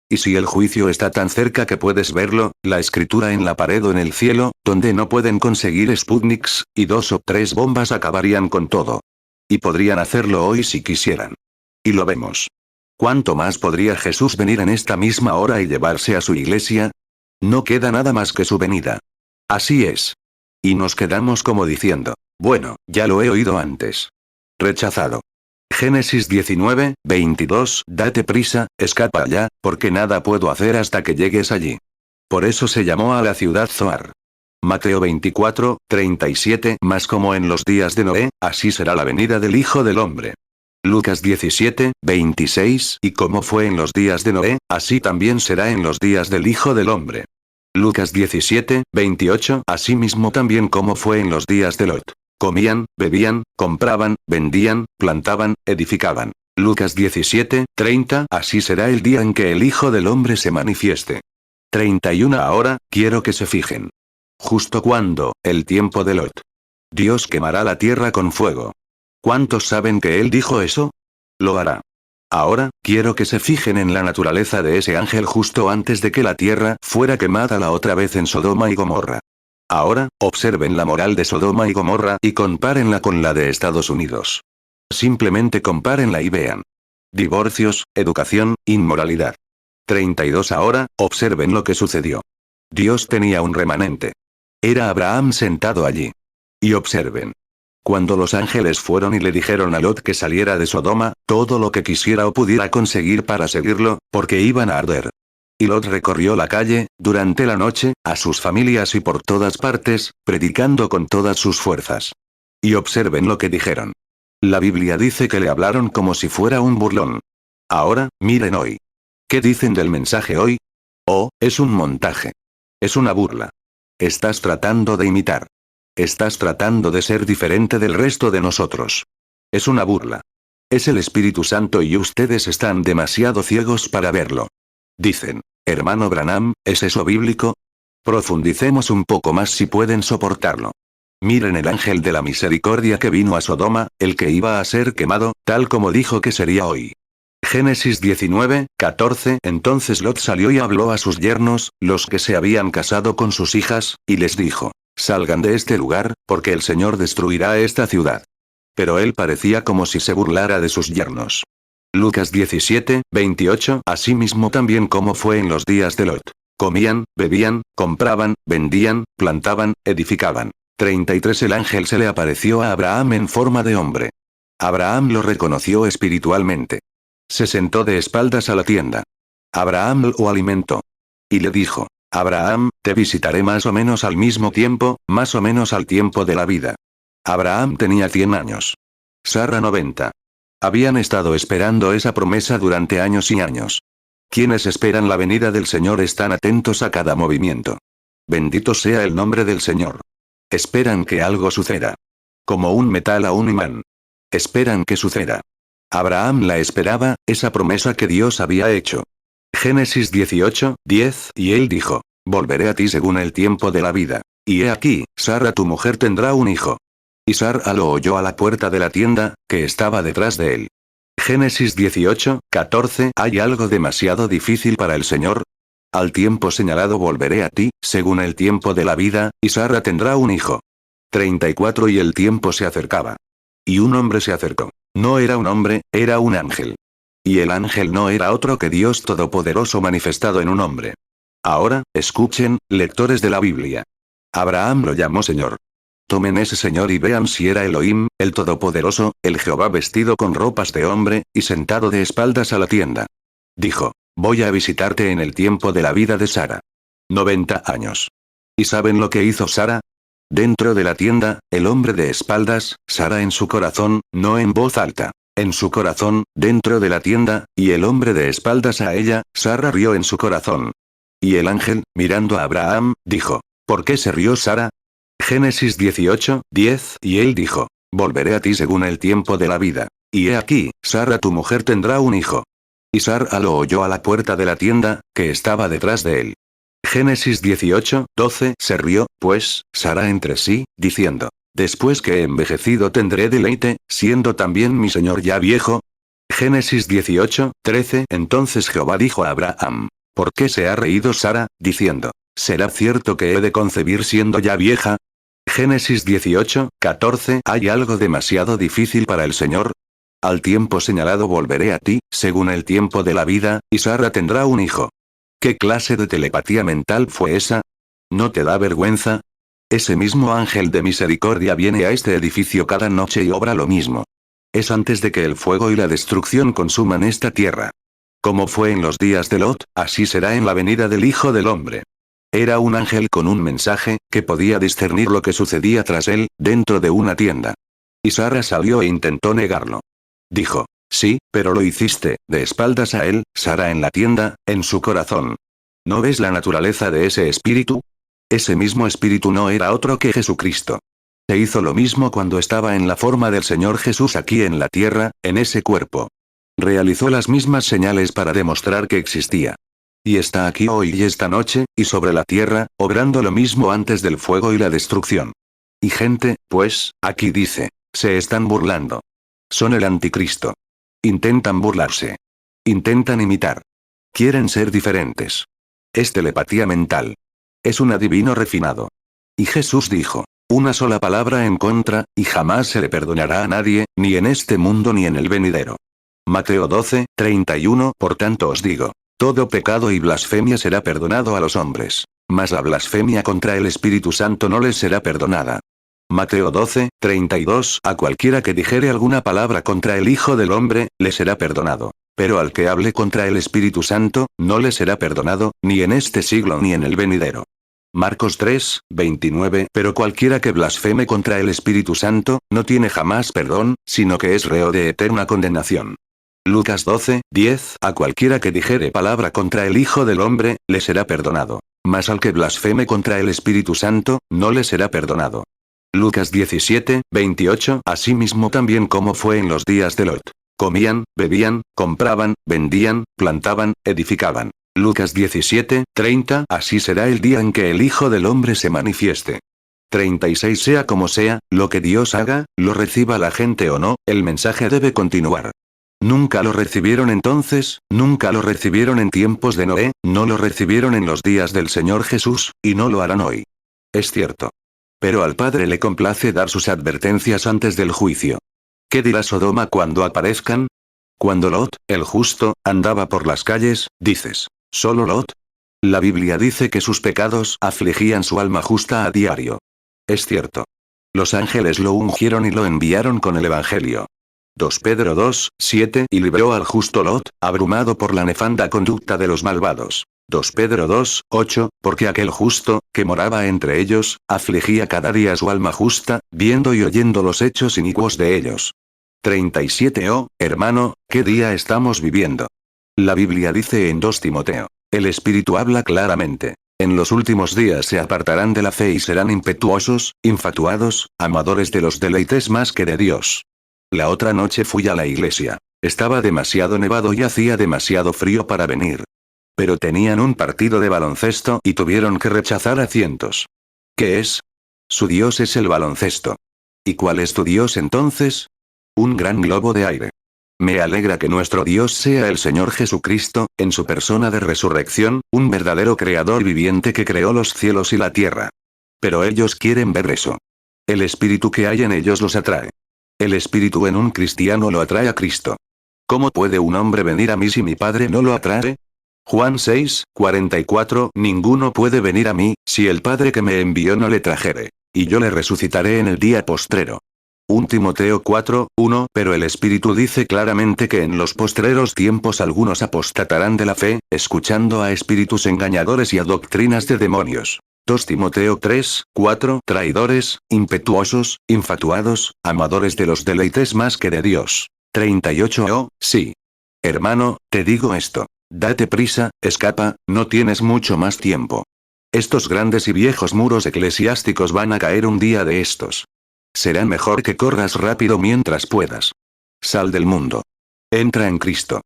Y si el juicio está tan cerca que puedes verlo, la escritura en la pared o en el cielo, donde no pueden conseguir Sputniks, y 2 o 3 bombas acabarían con todo. Y podrían hacerlo hoy si quisieran. Y lo vemos. ¿Cuánto más podría Jesús venir en esta misma hora y llevarse a su iglesia? No queda nada más que su venida. Así es. Y nos quedamos como diciendo: bueno, ya lo he oído antes. Rechazado. Génesis 19, 22 Date prisa, escapa allá, porque nada puedo hacer hasta que llegues allí. Por eso se llamó a la ciudad Zoar. Mateo 24, 37 Mas como en los días de Noé, así será la venida del Hijo del Hombre. Lucas 17, 26 Y como fue en los días de Noé, así también será en los días del Hijo del Hombre. Lucas 17, 28 Asimismo también como fue en los días de Lot. Comían, bebían, compraban, vendían, plantaban, edificaban. Lucas 17, 30 Así será el día en que el Hijo del Hombre se manifieste. 31 Ahora, quiero que se fijen. Justo cuando, el tiempo de Lot. Dios quemará la tierra con fuego. ¿Cuántos saben que él dijo eso? Lo hará. Ahora, quiero que se fijen en la naturaleza de ese ángel justo antes de que la tierra fuera quemada la otra vez en Sodoma y Gomorra. Ahora, observen la moral de Sodoma y Gomorra y compárenla con la de Estados Unidos. Simplemente compárenla y vean. Divorcios, educación, inmoralidad. 32 Ahora, observen lo que sucedió. Dios tenía un remanente. Era Abraham sentado allí. Y observen. Cuando los ángeles fueron y le dijeron a Lot que saliera de Sodoma, todo lo que quisiera o pudiera conseguir para seguirlo, porque iban a arder. Y Lot recorrió la calle, durante la noche, a sus familias y por todas partes, predicando con todas sus fuerzas. Y observen lo que dijeron. La Biblia dice que le hablaron como si fuera un burlón. Ahora, miren hoy. ¿Qué dicen del mensaje hoy? Oh, es un montaje. Es una burla. Estás tratando de imitar. Estás tratando de ser diferente del resto de nosotros. Es una burla. Es el Espíritu Santo y ustedes están demasiado ciegos para verlo. Dicen: hermano Branham, ¿es eso bíblico? Profundicemos un poco más si pueden soportarlo. Miren el ángel de la misericordia que vino a Sodoma, el que iba a ser quemado, tal como dijo que sería hoy. Génesis 19, 14. Entonces Lot salió y habló a sus yernos, los que se habían casado con sus hijas, y les dijo: salgan de este lugar, porque el Señor destruirá esta ciudad. Pero él parecía como si se burlara de sus yernos. Lucas 17, 28. Asimismo también como fue en los días de Lot. Comían, bebían, compraban, vendían, plantaban, edificaban. 33. El ángel se le apareció a Abraham en forma de hombre. Abraham lo reconoció espiritualmente. Se sentó de espaldas a la tienda. Abraham lo alimentó. Y le dijo: Abraham, te visitaré más o menos al mismo tiempo, más o menos al tiempo de la vida. Abraham tenía 100 años. Sara 90. Habían estado esperando esa promesa durante años y años. Quienes esperan la venida del Señor están atentos a cada movimiento. Bendito sea el nombre del Señor. Esperan que algo suceda. Como un metal a un imán. Esperan que suceda. Abraham la esperaba, esa promesa que Dios había hecho. Génesis 18, 10. Y él dijo: volveré a ti según el tiempo de la vida. Y he aquí, Sara tu mujer tendrá un hijo. Y Sara lo oyó a la puerta de la tienda, que estaba detrás de él. Génesis 18, 14. ¿Hay algo demasiado difícil para el Señor? Al tiempo señalado volveré a ti, según el tiempo de la vida, y Sara tendrá un hijo. 34. Y el tiempo se acercaba. Y un hombre se acercó. No era un hombre, era un ángel. Y el ángel no era otro que Dios Todopoderoso manifestado en un hombre. Ahora, escuchen, lectores de la Biblia. Abraham lo llamó Señor. Tomen ese Señor y vean si era Elohim, el Todopoderoso, el Jehová vestido con ropas de hombre, y sentado de espaldas a la tienda. Dijo: voy a visitarte en el tiempo de la vida de Sara. 90 años. ¿Y saben lo que hizo Sara? Dentro de la tienda, el hombre de espaldas, Sara en su corazón, no en voz alta. En su corazón, dentro de la tienda, y el hombre de espaldas a ella, Sara rió en su corazón. Y el ángel, mirando a Abraham, dijo: ¿por qué se rió Sara? Génesis 18, 10. Y él dijo: volveré a ti según el tiempo de la vida. Y he aquí, Sara tu mujer tendrá un hijo. Y Sara lo oyó a la puerta de la tienda, que estaba detrás de él. Génesis 18, 12. Se rió, pues, Sara entre sí, diciendo: después que he envejecido tendré deleite, siendo también mi señor ya viejo. Génesis 18, 13. Entonces Jehová dijo a Abraham: ¿por qué se ha reído Sara, diciendo: ¿será cierto que he de concebir siendo ya vieja? Génesis 18, 14. ¿Hay algo demasiado difícil para el Señor? Al tiempo señalado volveré a ti, según el tiempo de la vida, y Sara tendrá un hijo. ¿Qué clase de telepatía mental fue esa? ¿No te da vergüenza? Ese mismo ángel de misericordia viene a este edificio cada noche y obra lo mismo. Es antes de que el fuego y la destrucción consuman esta tierra. Como fue en los días de Lot, así será en la venida del Hijo del Hombre. Era un ángel con un mensaje, que podía discernir lo que sucedía tras él, dentro de una tienda. Y Sara salió e intentó negarlo. Dijo: sí, pero lo hiciste, de espaldas a él, Sara en la tienda, en su corazón. ¿No ves la naturaleza de ese espíritu? Ese mismo espíritu no era otro que Jesucristo. Se hizo lo mismo cuando estaba en la forma del Señor Jesús aquí en la tierra, en ese cuerpo. Realizó las mismas señales para demostrar que existía. Y está aquí hoy y esta noche, y sobre la tierra, obrando lo mismo antes del fuego y la destrucción. Y gente, pues, aquí dice, se están burlando. Son el anticristo. Intentan burlarse. Intentan imitar. Quieren ser diferentes. Es telepatía mental. Es un adivino refinado. Y Jesús dijo: una sola palabra en contra, y jamás se le perdonará a nadie, ni en este mundo ni en el venidero. Mateo 12, 31. Por tanto os digo, todo pecado y blasfemia será perdonado a los hombres, mas la blasfemia contra el Espíritu Santo no les será perdonada. Mateo 12, 32. A cualquiera que dijere alguna palabra contra el Hijo del Hombre, le será perdonado. Pero al que hable contra el Espíritu Santo, no le será perdonado, ni en este siglo ni en el venidero. Marcos 3, 29. Pero cualquiera que blasfeme contra el Espíritu Santo, no tiene jamás perdón, sino que es reo de eterna condenación. Lucas 12, 10. A cualquiera que dijere palabra contra el Hijo del Hombre, le será perdonado. Mas al que blasfeme contra el Espíritu Santo, no le será perdonado. Lucas 17, 28. Asimismo también como fue en los días de Lot. Comían, bebían, compraban, vendían, plantaban, edificaban. Lucas 17, 30. Así será el día en que el Hijo del Hombre se manifieste. 36. Sea como sea, lo que Dios haga, lo reciba la gente o no, el mensaje debe continuar. Nunca lo recibieron entonces, nunca lo recibieron en tiempos de Noé, no lo recibieron en los días del Señor Jesús, y no lo harán hoy. Es cierto. Pero al Padre le complace dar sus advertencias antes del juicio. ¿Qué dirá Sodoma cuando aparezcan? Cuando Lot, el justo, andaba por las calles, dices, ¿solo Lot? La Biblia dice que sus pecados afligían su alma justa a diario. Es cierto. Los ángeles lo ungieron y lo enviaron con el Evangelio. 2 Pedro 2, 7 y libró al justo Lot, abrumado por la nefanda conducta de los malvados. 2 Pedro 2, 8, porque aquel justo, que moraba entre ellos, afligía cada día su alma justa, viendo y oyendo los hechos inicuos de ellos. 37 Oh, hermano, ¿qué día estamos viviendo? La Biblia dice en 2 Timoteo. El Espíritu habla claramente. En los últimos días se apartarán de la fe y serán impetuosos, infatuados, amadores de los deleites más que de Dios. La otra noche fui a la iglesia. Estaba demasiado nevado y hacía demasiado frío para venir. Pero tenían un partido de baloncesto y tuvieron que rechazar asientos. ¿Qué es? Su Dios es el baloncesto. ¿Y cuál es tu Dios entonces? Un gran globo de aire. Me alegra que nuestro Dios sea el Señor Jesucristo, en su persona de resurrección, un verdadero creador viviente que creó los cielos y la tierra. Pero ellos quieren ver eso. El espíritu que hay en ellos los atrae. El espíritu en un cristiano lo atrae a Cristo. ¿Cómo puede un hombre venir a mí si mi Padre no lo atrae? Juan 6, 44 Ninguno puede venir a mí, si el Padre que me envió no le trajere. Y yo le resucitaré en el día postrero. 1 Timoteo 4, 1 Pero el Espíritu dice claramente que en los postreros tiempos algunos apostatarán de la fe, escuchando a espíritus engañadores y a doctrinas de demonios. 2 Timoteo 3, 4 Traidores, impetuosos, infatuados, amadores de los deleites más que de Dios. 38 Oh, sí. Hermano, te digo esto. Date prisa, escapa, no tienes mucho más tiempo. Estos grandes y viejos muros eclesiásticos van a caer un día de estos. Será mejor que corras rápido mientras puedas. Sal del mundo. Entra en Cristo.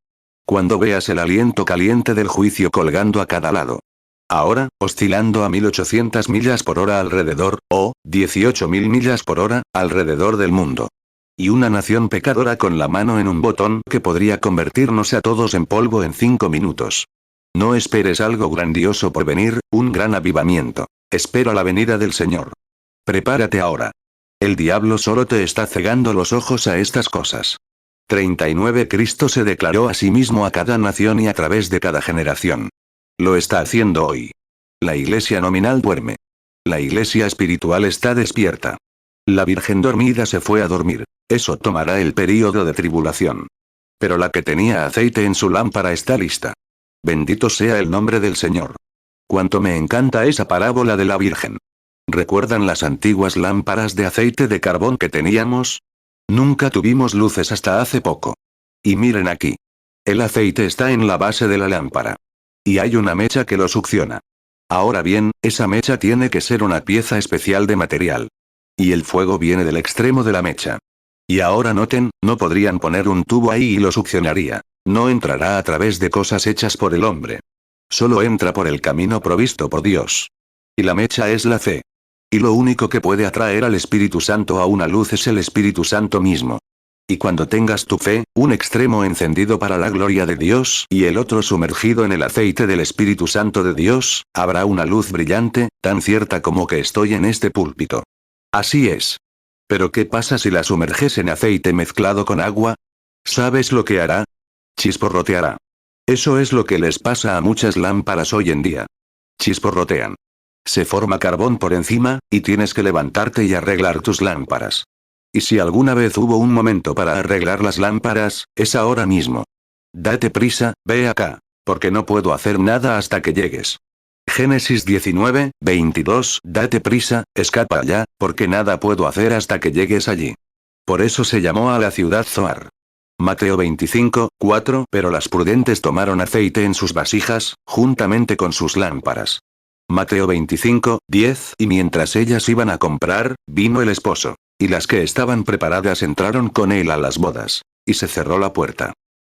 Cuando veas el aliento caliente del juicio colgando a cada lado. Ahora, oscilando a 1800 millas por hora alrededor, o 18.000 millas por hora, alrededor del mundo. Y una nación pecadora con la mano en un botón que podría convertirnos a todos en polvo en 5 minutos. No esperes algo grandioso por venir, un gran avivamiento. Espera la venida del Señor. Prepárate ahora. El diablo solo te está cegando los ojos a estas cosas. 39 Cristo se declaró a sí mismo a cada nación y a través de cada generación. Lo está haciendo hoy. La iglesia nominal duerme. La iglesia espiritual está despierta. La virgen dormida se fue a dormir. Eso tomará el período de tribulación. Pero la que tenía aceite en su lámpara está lista. Bendito sea el nombre del Señor. Cuánto me encanta esa parábola de la virgen. ¿Recuerdan las antiguas lámparas de aceite de carbón que teníamos? Nunca tuvimos luces hasta hace poco. Y miren aquí. El aceite está en la base de la lámpara. Y hay una mecha que lo succiona. Ahora bien, esa mecha tiene que ser una pieza especial de material. Y el fuego viene del extremo de la mecha. Y ahora noten, no podrían poner un tubo ahí y lo succionaría. No entrará a través de cosas hechas por el hombre. Solo entra por el camino provisto por Dios. Y la mecha es la fe. Y lo único que puede atraer al Espíritu Santo a una luz es el Espíritu Santo mismo. Y cuando tengas tu fe, un extremo encendido para la gloria de Dios y el otro sumergido en el aceite del Espíritu Santo de Dios, habrá una luz brillante, tan cierta como que estoy en este púlpito. Así es. Pero ¿qué pasa si la sumerges en aceite mezclado con agua? ¿Sabes lo que hará? Chisporroteará. Eso es lo que les pasa a muchas lámparas hoy en día. Chisporrotean. Se forma carbón por encima, y tienes que levantarte y arreglar tus lámparas. Y si alguna vez hubo un momento para arreglar las lámparas, es ahora mismo. Date prisa, ve acá. Porque no puedo hacer nada hasta que llegues. Génesis 19, 22 Date prisa, escapa allá, porque nada puedo hacer hasta que llegues allí. Por eso se llamó a la ciudad Zoar. Mateo 25, 4 Pero las prudentes tomaron aceite en sus vasijas, juntamente con sus lámparas. Mateo 25, 10 Y mientras ellas iban a comprar, vino el esposo. Y las que estaban preparadas entraron con él a las bodas. Y se cerró la puerta.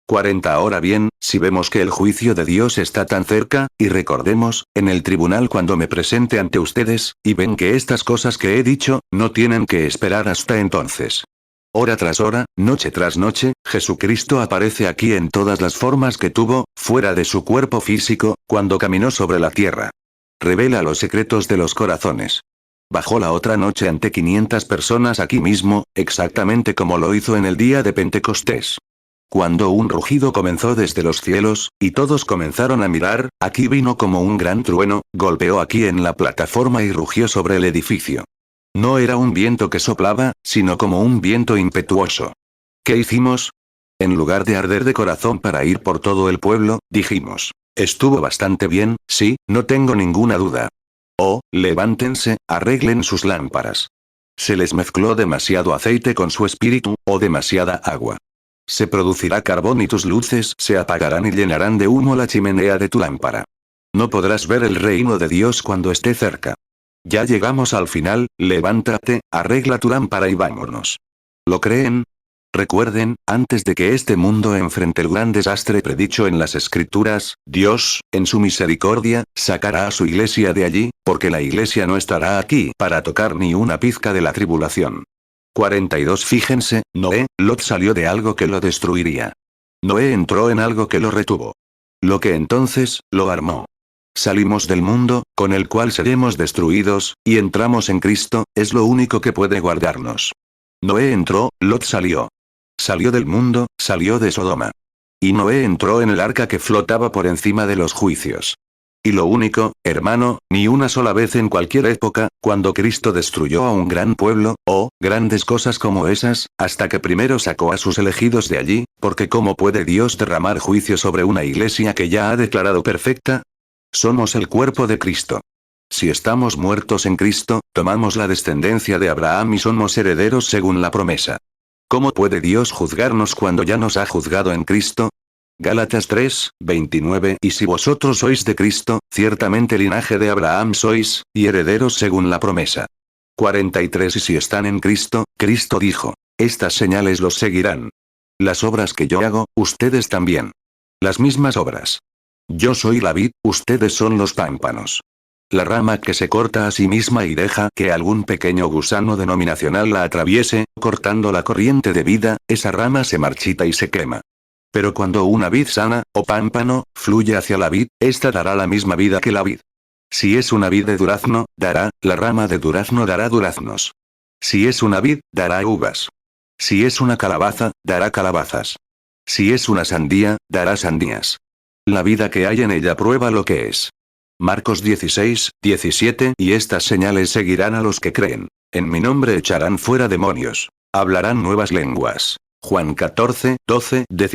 40 Ahora bien, si vemos que el juicio de Dios está tan cerca, y recordemos, en el tribunal cuando me presente ante ustedes, y ven que estas cosas que he dicho, no tienen que esperar hasta entonces. Hora tras hora, noche tras noche, Jesucristo aparece aquí en todas las formas que tuvo, fuera de su cuerpo físico, cuando caminó sobre la tierra. Revela los secretos de los corazones. Bajó la otra noche ante 500 personas aquí mismo, exactamente como lo hizo en el día de Pentecostés. Cuando un rugido comenzó desde los cielos, y todos comenzaron a mirar, aquí vino como un gran trueno, golpeó aquí en la plataforma y rugió sobre el edificio. No era un viento que soplaba, sino como un viento impetuoso. ¿Qué hicimos? En lugar de arder de corazón para ir por todo el pueblo, dijimos, estuvo bastante bien, sí, no tengo ninguna duda. Oh, levántense, arreglen sus lámparas. Se les mezcló demasiado aceite con su espíritu, o demasiada agua. Se producirá carbón y tus luces se apagarán y llenarán de humo la chimenea de tu lámpara. No podrás ver el reino de Dios cuando esté cerca. Ya llegamos al final, levántate, arregla tu lámpara y vámonos. ¿Lo creen? Recuerden, antes de que este mundo enfrente el gran desastre predicho en las Escrituras, Dios, en su misericordia, sacará a su iglesia de allí, porque la iglesia no estará aquí para tocar ni una pizca de la tribulación. 42 Fíjense, Noé, Lot salió de algo que lo destruiría. Noé entró en algo que lo retuvo. Lo que entonces, lo armó. Salimos del mundo, con el cual seremos destruidos, y entramos en Cristo, es lo único que puede guardarnos. Noé entró, Lot salió. Salió del mundo, salió de Sodoma. Y Noé entró en el arca que flotaba por encima de los juicios. Y lo único, hermano, ni una sola vez en cualquier época, cuando Cristo destruyó a un gran pueblo, o, grandes cosas como esas, hasta que primero sacó a sus elegidos de allí, porque ¿cómo puede Dios derramar juicio sobre una iglesia que ya ha declarado perfecta? Somos el cuerpo de Cristo. Si estamos muertos en Cristo, tomamos la descendencia de Abraham y somos herederos según la promesa. ¿Cómo puede Dios juzgarnos cuando ya nos ha juzgado en Cristo? Gálatas 3, 29 Y si vosotros sois de Cristo, ciertamente linaje de Abraham sois, y herederos según la promesa. 43 Y si están en Cristo, Cristo dijo, estas señales los seguirán. Las obras que yo hago, ustedes también. Las mismas obras. Yo soy la vid, ustedes son los pámpanos. La rama que se corta a sí misma y deja que algún pequeño gusano denominacional la atraviese, cortando la corriente de vida, esa rama se marchita y se quema. Pero cuando una vid sana, o pámpano, fluye hacia la vid, ésta dará la misma vida que la vid. Si es una vid de durazno, la rama de durazno dará duraznos. Si es una vid, dará uvas. Si es una calabaza, dará calabazas. Si es una sandía, dará sandías. La vida que hay en ella prueba lo que es. Marcos 16, 17 Y estas señales seguirán a los que creen. En mi nombre echarán fuera demonios. Hablarán nuevas lenguas. Juan 14, 12 De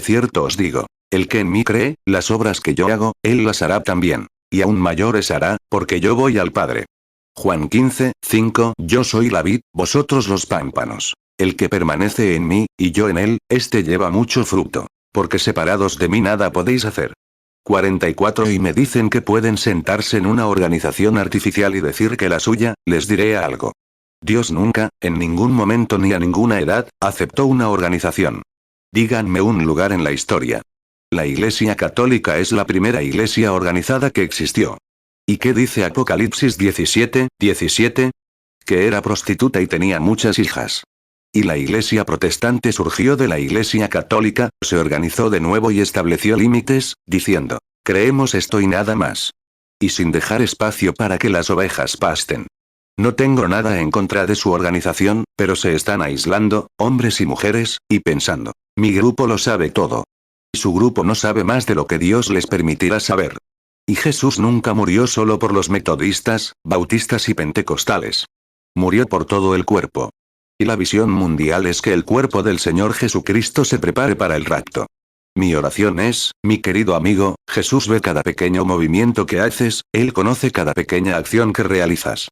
cierto os digo. El que en mí cree, las obras que yo hago, él las hará también. Y aún mayores hará, porque yo voy al Padre. Juan 15, 5 Yo soy la vid, vosotros los pámpanos. El que permanece en mí, y yo en él, éste lleva mucho fruto. Porque separados de mí nada podéis hacer. 44 Y me dicen que pueden sentarse en una organización artificial y decir que la suya, les diré algo. Dios nunca, en ningún momento ni a ninguna edad, aceptó una organización. Díganme un lugar en la historia. La Iglesia Católica es la primera iglesia organizada que existió. ¿Y qué dice Apocalipsis 17, 17? Que era prostituta y tenía muchas hijas. Y la Iglesia protestante surgió de la Iglesia Católica, se organizó de nuevo y estableció límites, diciendo, creemos esto y nada más. Y sin dejar espacio para que las ovejas pasten. No tengo nada en contra de su organización, pero se están aislando, hombres y mujeres, y pensando, mi grupo lo sabe todo. Y su grupo no sabe más de lo que Dios les permitirá saber. Y Jesús nunca murió solo por los metodistas, bautistas y pentecostales. Murió por todo el cuerpo. Y la visión mundial es que el cuerpo del Señor Jesucristo se prepare para el rapto. Mi oración es, mi querido amigo, Jesús ve cada pequeño movimiento que haces, Él conoce cada pequeña acción que realizas.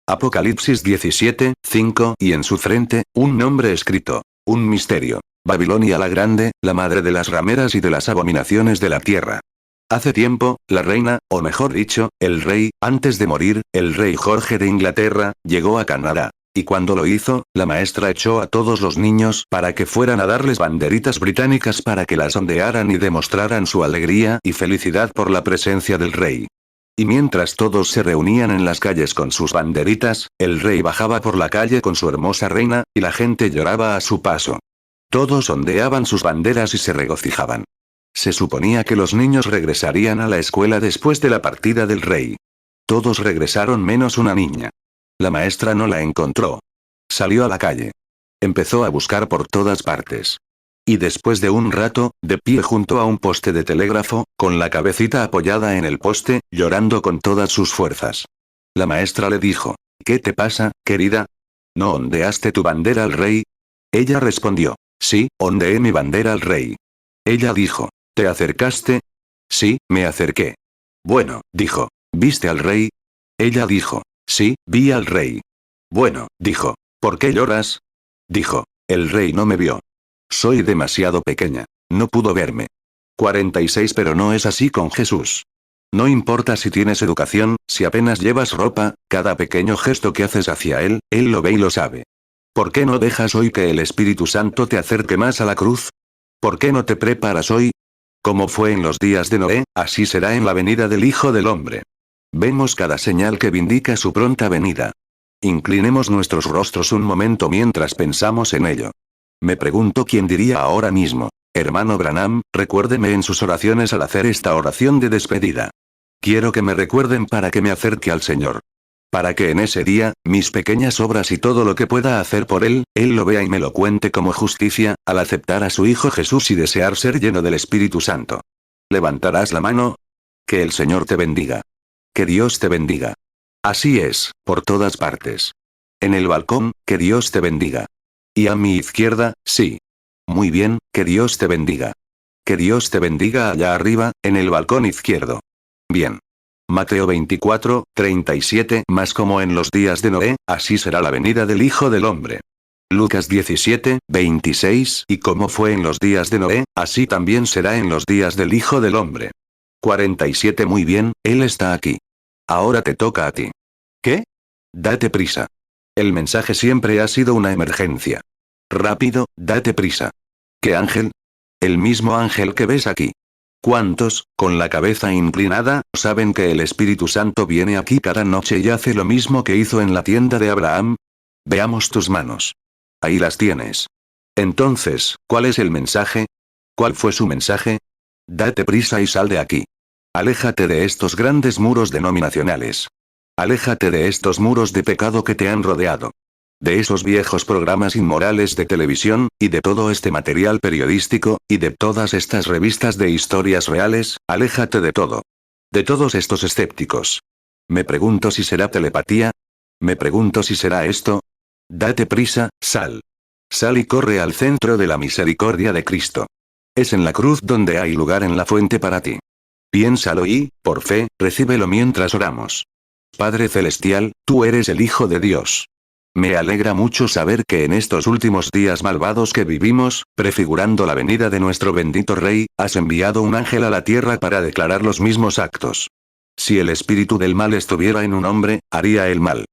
Apocalipsis 17, 5 Y en su frente, un nombre escrito. Un misterio. Babilonia la Grande, la madre de las rameras y de las abominaciones de la tierra. Hace tiempo, la reina, o mejor dicho, el rey, antes de morir, el rey Jorge de Inglaterra, llegó a Canadá. Y cuando lo hizo, la maestra echó a todos los niños para que fueran a darles banderitas británicas para que las ondearan y demostraran su alegría y felicidad por la presencia del rey. Y mientras todos se reunían en las calles con sus banderitas, el rey bajaba por la calle con su hermosa reina, y la gente lloraba a su paso. Todos ondeaban sus banderas y se regocijaban. Se suponía que los niños regresarían a la escuela después de la partida del rey. Todos regresaron menos una niña. La maestra no la encontró. Salió a la calle. Empezó a buscar por todas partes. Y después de un rato, de pie junto a un poste de telégrafo, con la cabecita apoyada en el poste, llorando con todas sus fuerzas. La maestra le dijo: ¿Qué te pasa, querida? ¿No ondeaste tu bandera al rey? Ella respondió: Sí, ondeé mi bandera al rey. Ella dijo: ¿Te acercaste? Sí, me acerqué. Bueno, dijo, ¿viste al rey? Ella dijo: Sí, vi al rey. Bueno, dijo, ¿por qué lloras? Dijo: el rey no me vio. Soy demasiado pequeña. No pudo verme. 46 Pero no es así con Jesús. No importa si tienes educación, si apenas llevas ropa, cada pequeño gesto que haces hacia Él lo ve y lo sabe. ¿Por qué no dejas hoy que el Espíritu Santo te acerque más a la cruz? ¿Por qué no te preparas hoy? Como fue en los días de Noé, así será en la venida del Hijo del Hombre. Vemos cada señal que vindica su pronta venida. Inclinemos nuestros rostros un momento mientras pensamos en ello. Me pregunto quién diría ahora mismo: hermano Branham, recuérdeme en sus oraciones al hacer esta oración de despedida. Quiero que me recuerden para que me acerque al Señor. Para que en ese día, mis pequeñas obras y todo lo que pueda hacer por Él lo vea y me lo cuente como justicia, al aceptar a su Hijo Jesús y desear ser lleno del Espíritu Santo. ¿Levantarás la mano? Que el Señor te bendiga. Que Dios te bendiga. Así es, por todas partes. En el balcón, que Dios te bendiga. Y a mi izquierda, sí. Muy bien, que Dios te bendiga. Que Dios te bendiga allá arriba, en el balcón izquierdo. Bien. Mateo 24, 37 Mas como en los días de Noé, así será la venida del Hijo del Hombre. Lucas 17, 26 Y como fue en los días de Noé, así también será en los días del Hijo del Hombre. 47 Muy bien, Él está aquí. Ahora te toca a ti. ¿Qué? Date prisa. El mensaje siempre ha sido una emergencia. Rápido, date prisa. ¿Qué ángel? El mismo ángel que ves aquí. ¿Cuántos, con la cabeza inclinada, saben que el Espíritu Santo viene aquí cada noche y hace lo mismo que hizo en la tienda de Abraham? Veamos tus manos. Ahí las tienes. Entonces, ¿cuál es el mensaje? ¿Cuál fue su mensaje? Date prisa y sal de aquí. Aléjate de estos grandes muros denominacionales. Aléjate de estos muros de pecado que te han rodeado. De esos viejos programas inmorales de televisión, y de todo este material periodístico, y de todas estas revistas de historias reales, aléjate de todo. De todos estos escépticos. Me pregunto si será telepatía. Me pregunto si será esto. Date prisa, sal. Sal y corre al centro de la misericordia de Cristo. Es en la cruz donde hay lugar en la fuente para ti. Piénsalo y, por fe, recíbelo mientras oramos. Padre Celestial, tú eres el Hijo de Dios. Me alegra mucho saber que en estos últimos días malvados que vivimos, prefigurando la venida de nuestro bendito Rey, has enviado un ángel a la tierra para declarar los mismos actos. Si el espíritu del mal estuviera en un hombre, haría el mal.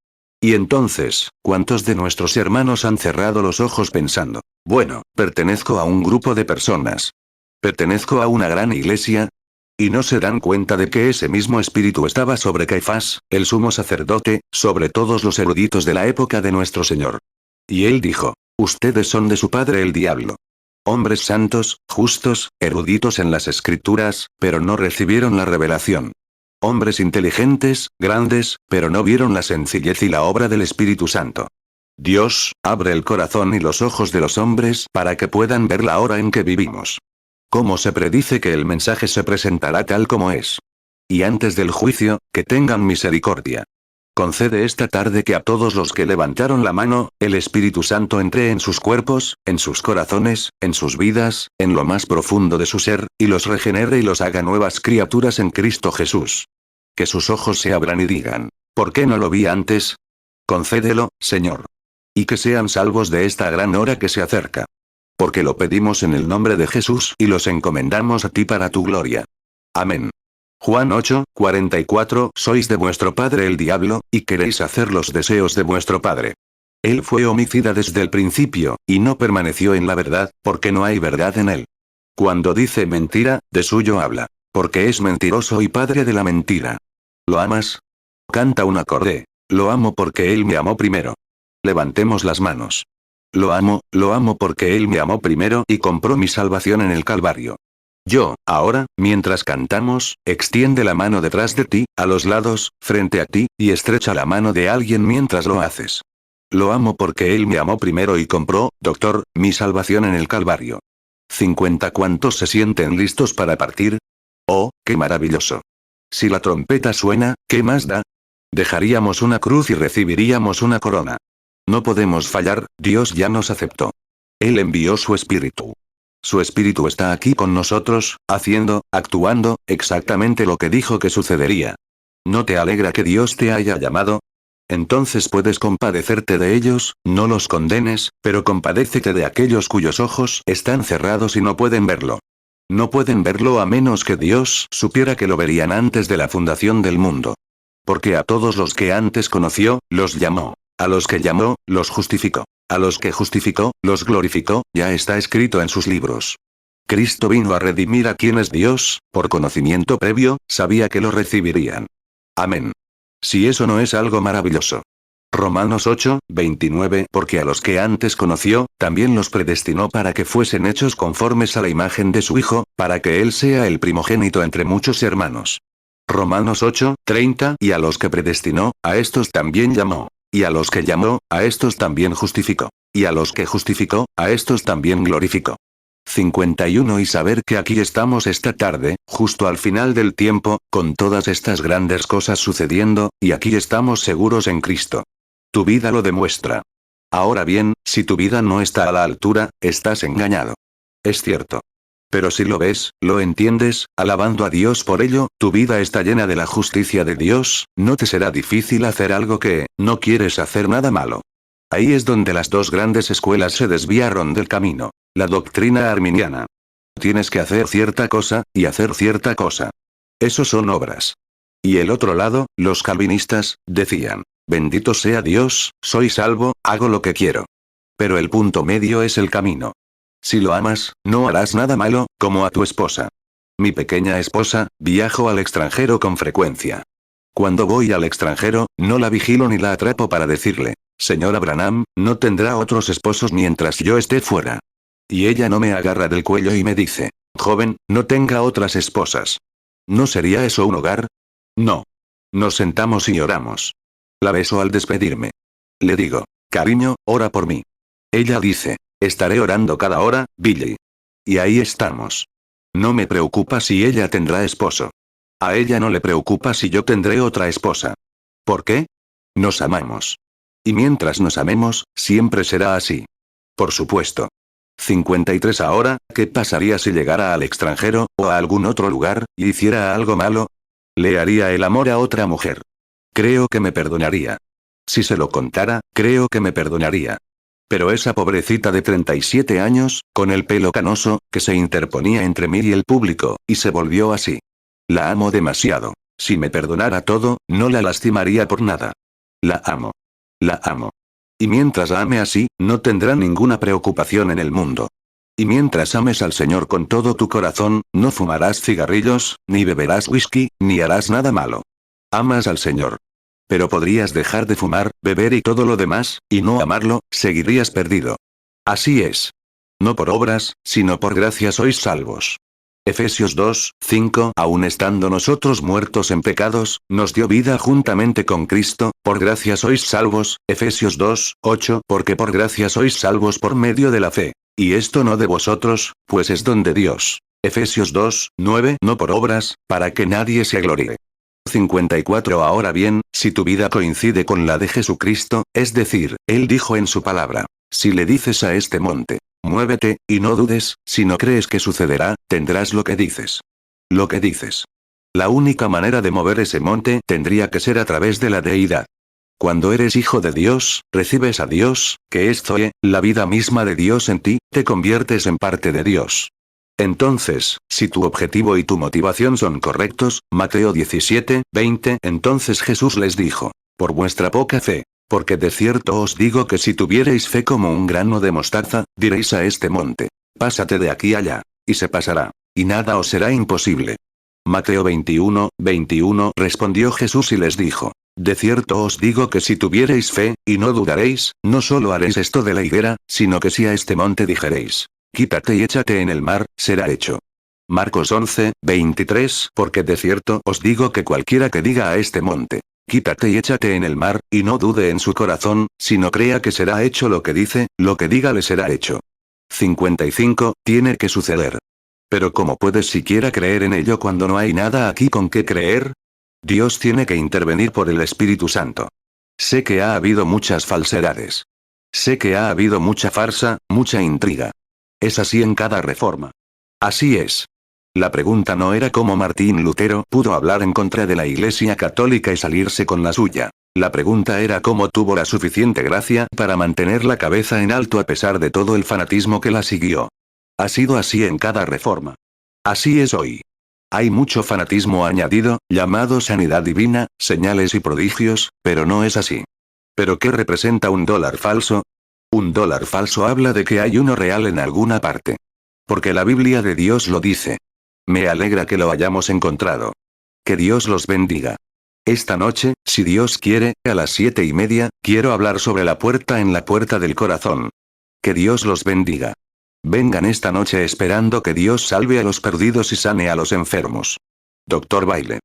Y entonces, ¿cuántos de nuestros hermanos han cerrado los ojos pensando: bueno, pertenezco a un grupo de personas? ¿Pertenezco a una gran iglesia? Y no se dan cuenta de que ese mismo espíritu estaba sobre Caifás, el sumo sacerdote, sobre todos los eruditos de la época de nuestro Señor. Y él dijo: ustedes son de su padre el diablo. Hombres santos, justos, eruditos en las escrituras, pero no recibieron la revelación. Hombres inteligentes, grandes, pero no vieron la sencillez y la obra del Espíritu Santo. Dios, abre el corazón y los ojos de los hombres para que puedan ver la hora en que vivimos. ¿Cómo se predice que el mensaje se presentará tal como es? Y antes del juicio, que tengan misericordia. Concede esta tarde que a todos los que levantaron la mano, el Espíritu Santo entre en sus cuerpos, en sus corazones, en sus vidas, en lo más profundo de su ser, y los regenere y los haga nuevas criaturas en Cristo Jesús. Que sus ojos se abran y digan: ¿por qué no lo vi antes? Concédelo, Señor. Y que sean salvos de esta gran hora que se acerca. Porque lo pedimos en el nombre de Jesús y los encomendamos a ti para tu gloria. Amén. Juan 8, 44 Sois de vuestro padre el diablo, y queréis hacer los deseos de vuestro padre. Él fue homicida desde el principio, y no permaneció en la verdad, porque no hay verdad en él. Cuando dice mentira, de suyo habla, porque es mentiroso y padre de la mentira. ¿Lo amas? Canta un acorde. Lo amo porque Él me amó primero. Levantemos las manos. Lo amo porque Él me amó primero y compró mi salvación en el Calvario. Yo, ahora, mientras cantamos, extiende la mano detrás de ti, a los lados, frente a ti, y estrecha la mano de alguien mientras lo haces. Lo amo porque Él me amó primero y compró, doctor, mi salvación en el Calvario. 50. ¿Cuántos se sienten listos para partir? Oh, qué maravilloso. Si la trompeta suena, ¿qué más da? Dejaríamos una cruz y recibiríamos una corona. No podemos fallar, Dios ya nos aceptó. Él envió su espíritu. Su espíritu está aquí con nosotros, haciendo, actuando, exactamente lo que dijo que sucedería. ¿No te alegra que Dios te haya llamado? Entonces puedes compadecerte de ellos, no los condenes, pero compadécete de aquellos cuyos ojos están cerrados y no pueden verlo. No pueden verlo a menos que Dios supiera que lo verían antes de la fundación del mundo. Porque a todos los que antes conoció, los llamó. A los que llamó, los justificó. A los que justificó, los glorificó, ya está escrito en sus libros. Cristo vino a redimir a quienes Dios, por conocimiento previo, sabía que lo recibirían. Amén. Si eso no es algo maravilloso. Romanos 8, 29. Porque a los que antes conoció, también los predestinó para que fuesen hechos conformes a la imagen de su Hijo, para que Él sea el primogénito entre muchos hermanos. Romanos 8, 30. Y a los que predestinó, a estos también llamó. Y a los que llamó, a estos también justificó. Y a los que justificó, a estos también glorificó. 51. Y saber que aquí estamos esta tarde, justo al final del tiempo, con todas estas grandes cosas sucediendo, y aquí estamos seguros en Cristo. Tu vida lo demuestra. Ahora bien, si tu vida no está a la altura, estás engañado. Es cierto. Pero si lo ves, lo entiendes, alabando a Dios por ello, tu vida está llena de la justicia de Dios, no te será difícil hacer algo que, no quieres hacer nada malo. Ahí es donde las dos grandes escuelas se desviaron del camino. La doctrina arminiana. Tienes que hacer cierta cosa, y hacer cierta cosa. Eso son obras. Y el otro lado, los calvinistas, decían, bendito sea Dios, soy salvo, hago lo que quiero. Pero el punto medio es el camino. Si lo amas, no harás nada malo, como a tu esposa. Mi pequeña esposa, viajo al extranjero con frecuencia. Cuando voy al extranjero, no la vigilo ni la atrapo para decirle, señora Branham, no tendrá otros esposos mientras yo esté fuera. Y ella no me agarra del cuello y me dice, joven, no tenga otras esposas. ¿No sería eso un hogar? No. Nos sentamos y oramos. La beso al despedirme. Le digo, cariño, ora por mí. Ella dice, estaré orando cada hora, Billy. Y ahí estamos. No me preocupa si ella tendrá esposo. A ella no le preocupa si yo tendré otra esposa. ¿Por qué? Nos amamos. Y mientras nos amemos, siempre será así. Por supuesto. 53. Ahora, ¿qué pasaría si llegara al extranjero, o a algún otro lugar, y hiciera algo malo? Le haría el amor a otra mujer. Creo que me perdonaría. Si se lo contara, creo que me perdonaría. Pero esa pobrecita de 37 años, con el pelo canoso, que se interponía entre mí y el público, y se volvió así. La amo demasiado. Si me perdonara todo, no la lastimaría por nada. La amo. La amo. Y mientras la ame así, no tendrá ninguna preocupación en el mundo. Y mientras ames al Señor con todo tu corazón, no fumarás cigarrillos, ni beberás whisky, ni harás nada malo. Amas al Señor. Pero podrías dejar de fumar, beber y todo lo demás, y no amarlo, seguirías perdido. Así es. No por obras, sino por gracia sois salvos. Efesios 2, 5. Aun estando nosotros muertos en pecados, nos dio vida juntamente con Cristo, por gracia sois salvos, Efesios 2, 8. Porque por gracia sois salvos por medio de la fe. Y esto no de vosotros, pues es don de Dios. Efesios 2, 9. No por obras, para que nadie se gloríe. 54. Ahora bien, si tu vida coincide con la de Jesucristo, es decir, Él dijo en su palabra, si le dices a este monte, muévete, y no dudes, si no crees que sucederá, tendrás lo que dices. Lo que dices. La única manera de mover ese monte tendría que ser a través de la deidad. Cuando eres hijo de Dios, recibes a Dios, que es Zoe, la vida misma de Dios en ti, te conviertes en parte de Dios. Entonces, si tu objetivo y tu motivación son correctos, Mateo 17, 20, entonces Jesús les dijo, por vuestra poca fe. Porque de cierto os digo que si tuviereis fe como un grano de mostaza, diréis a este monte, pásate de aquí allá, y se pasará, y nada os será imposible. Mateo 21, 21 respondió Jesús y les dijo: de cierto os digo que si tuviereis fe, y no dudaréis, no solo haréis esto de la higuera, sino que si a este monte dijereis: quítate y échate en el mar, será hecho. Marcos 11, 23 porque de cierto os digo que cualquiera que diga a este monte: quítate y échate en el mar, y no dude en su corazón, sino crea que será hecho lo que dice, lo que diga le será hecho. 55, tiene que suceder. Pero ¿cómo puedes siquiera creer en ello cuando no hay nada aquí con qué creer? Dios tiene que intervenir por el Espíritu Santo. Sé que ha habido muchas falsedades. Sé que ha habido mucha farsa, mucha intriga. Es así en cada reforma. Así es. La pregunta no era cómo Martín Lutero pudo hablar en contra de la Iglesia Católica y salirse con la suya. La pregunta era cómo tuvo la suficiente gracia para mantener la cabeza en alto a pesar de todo el fanatismo que la siguió. Ha sido así en cada reforma. Así es hoy. Hay mucho fanatismo añadido, llamado sanidad divina, señales y prodigios, pero no es así. ¿Pero qué representa un dólar falso? Un dólar falso habla de que hay uno real en alguna parte. Porque la Biblia de Dios lo dice. Me alegra que lo hayamos encontrado. Que Dios los bendiga. Esta noche, si Dios quiere, a las 7:30, quiero hablar sobre la puerta en la puerta del corazón. Que Dios los bendiga. Vengan esta noche esperando que Dios salve a los perdidos y sane a los enfermos. Dr. Baile.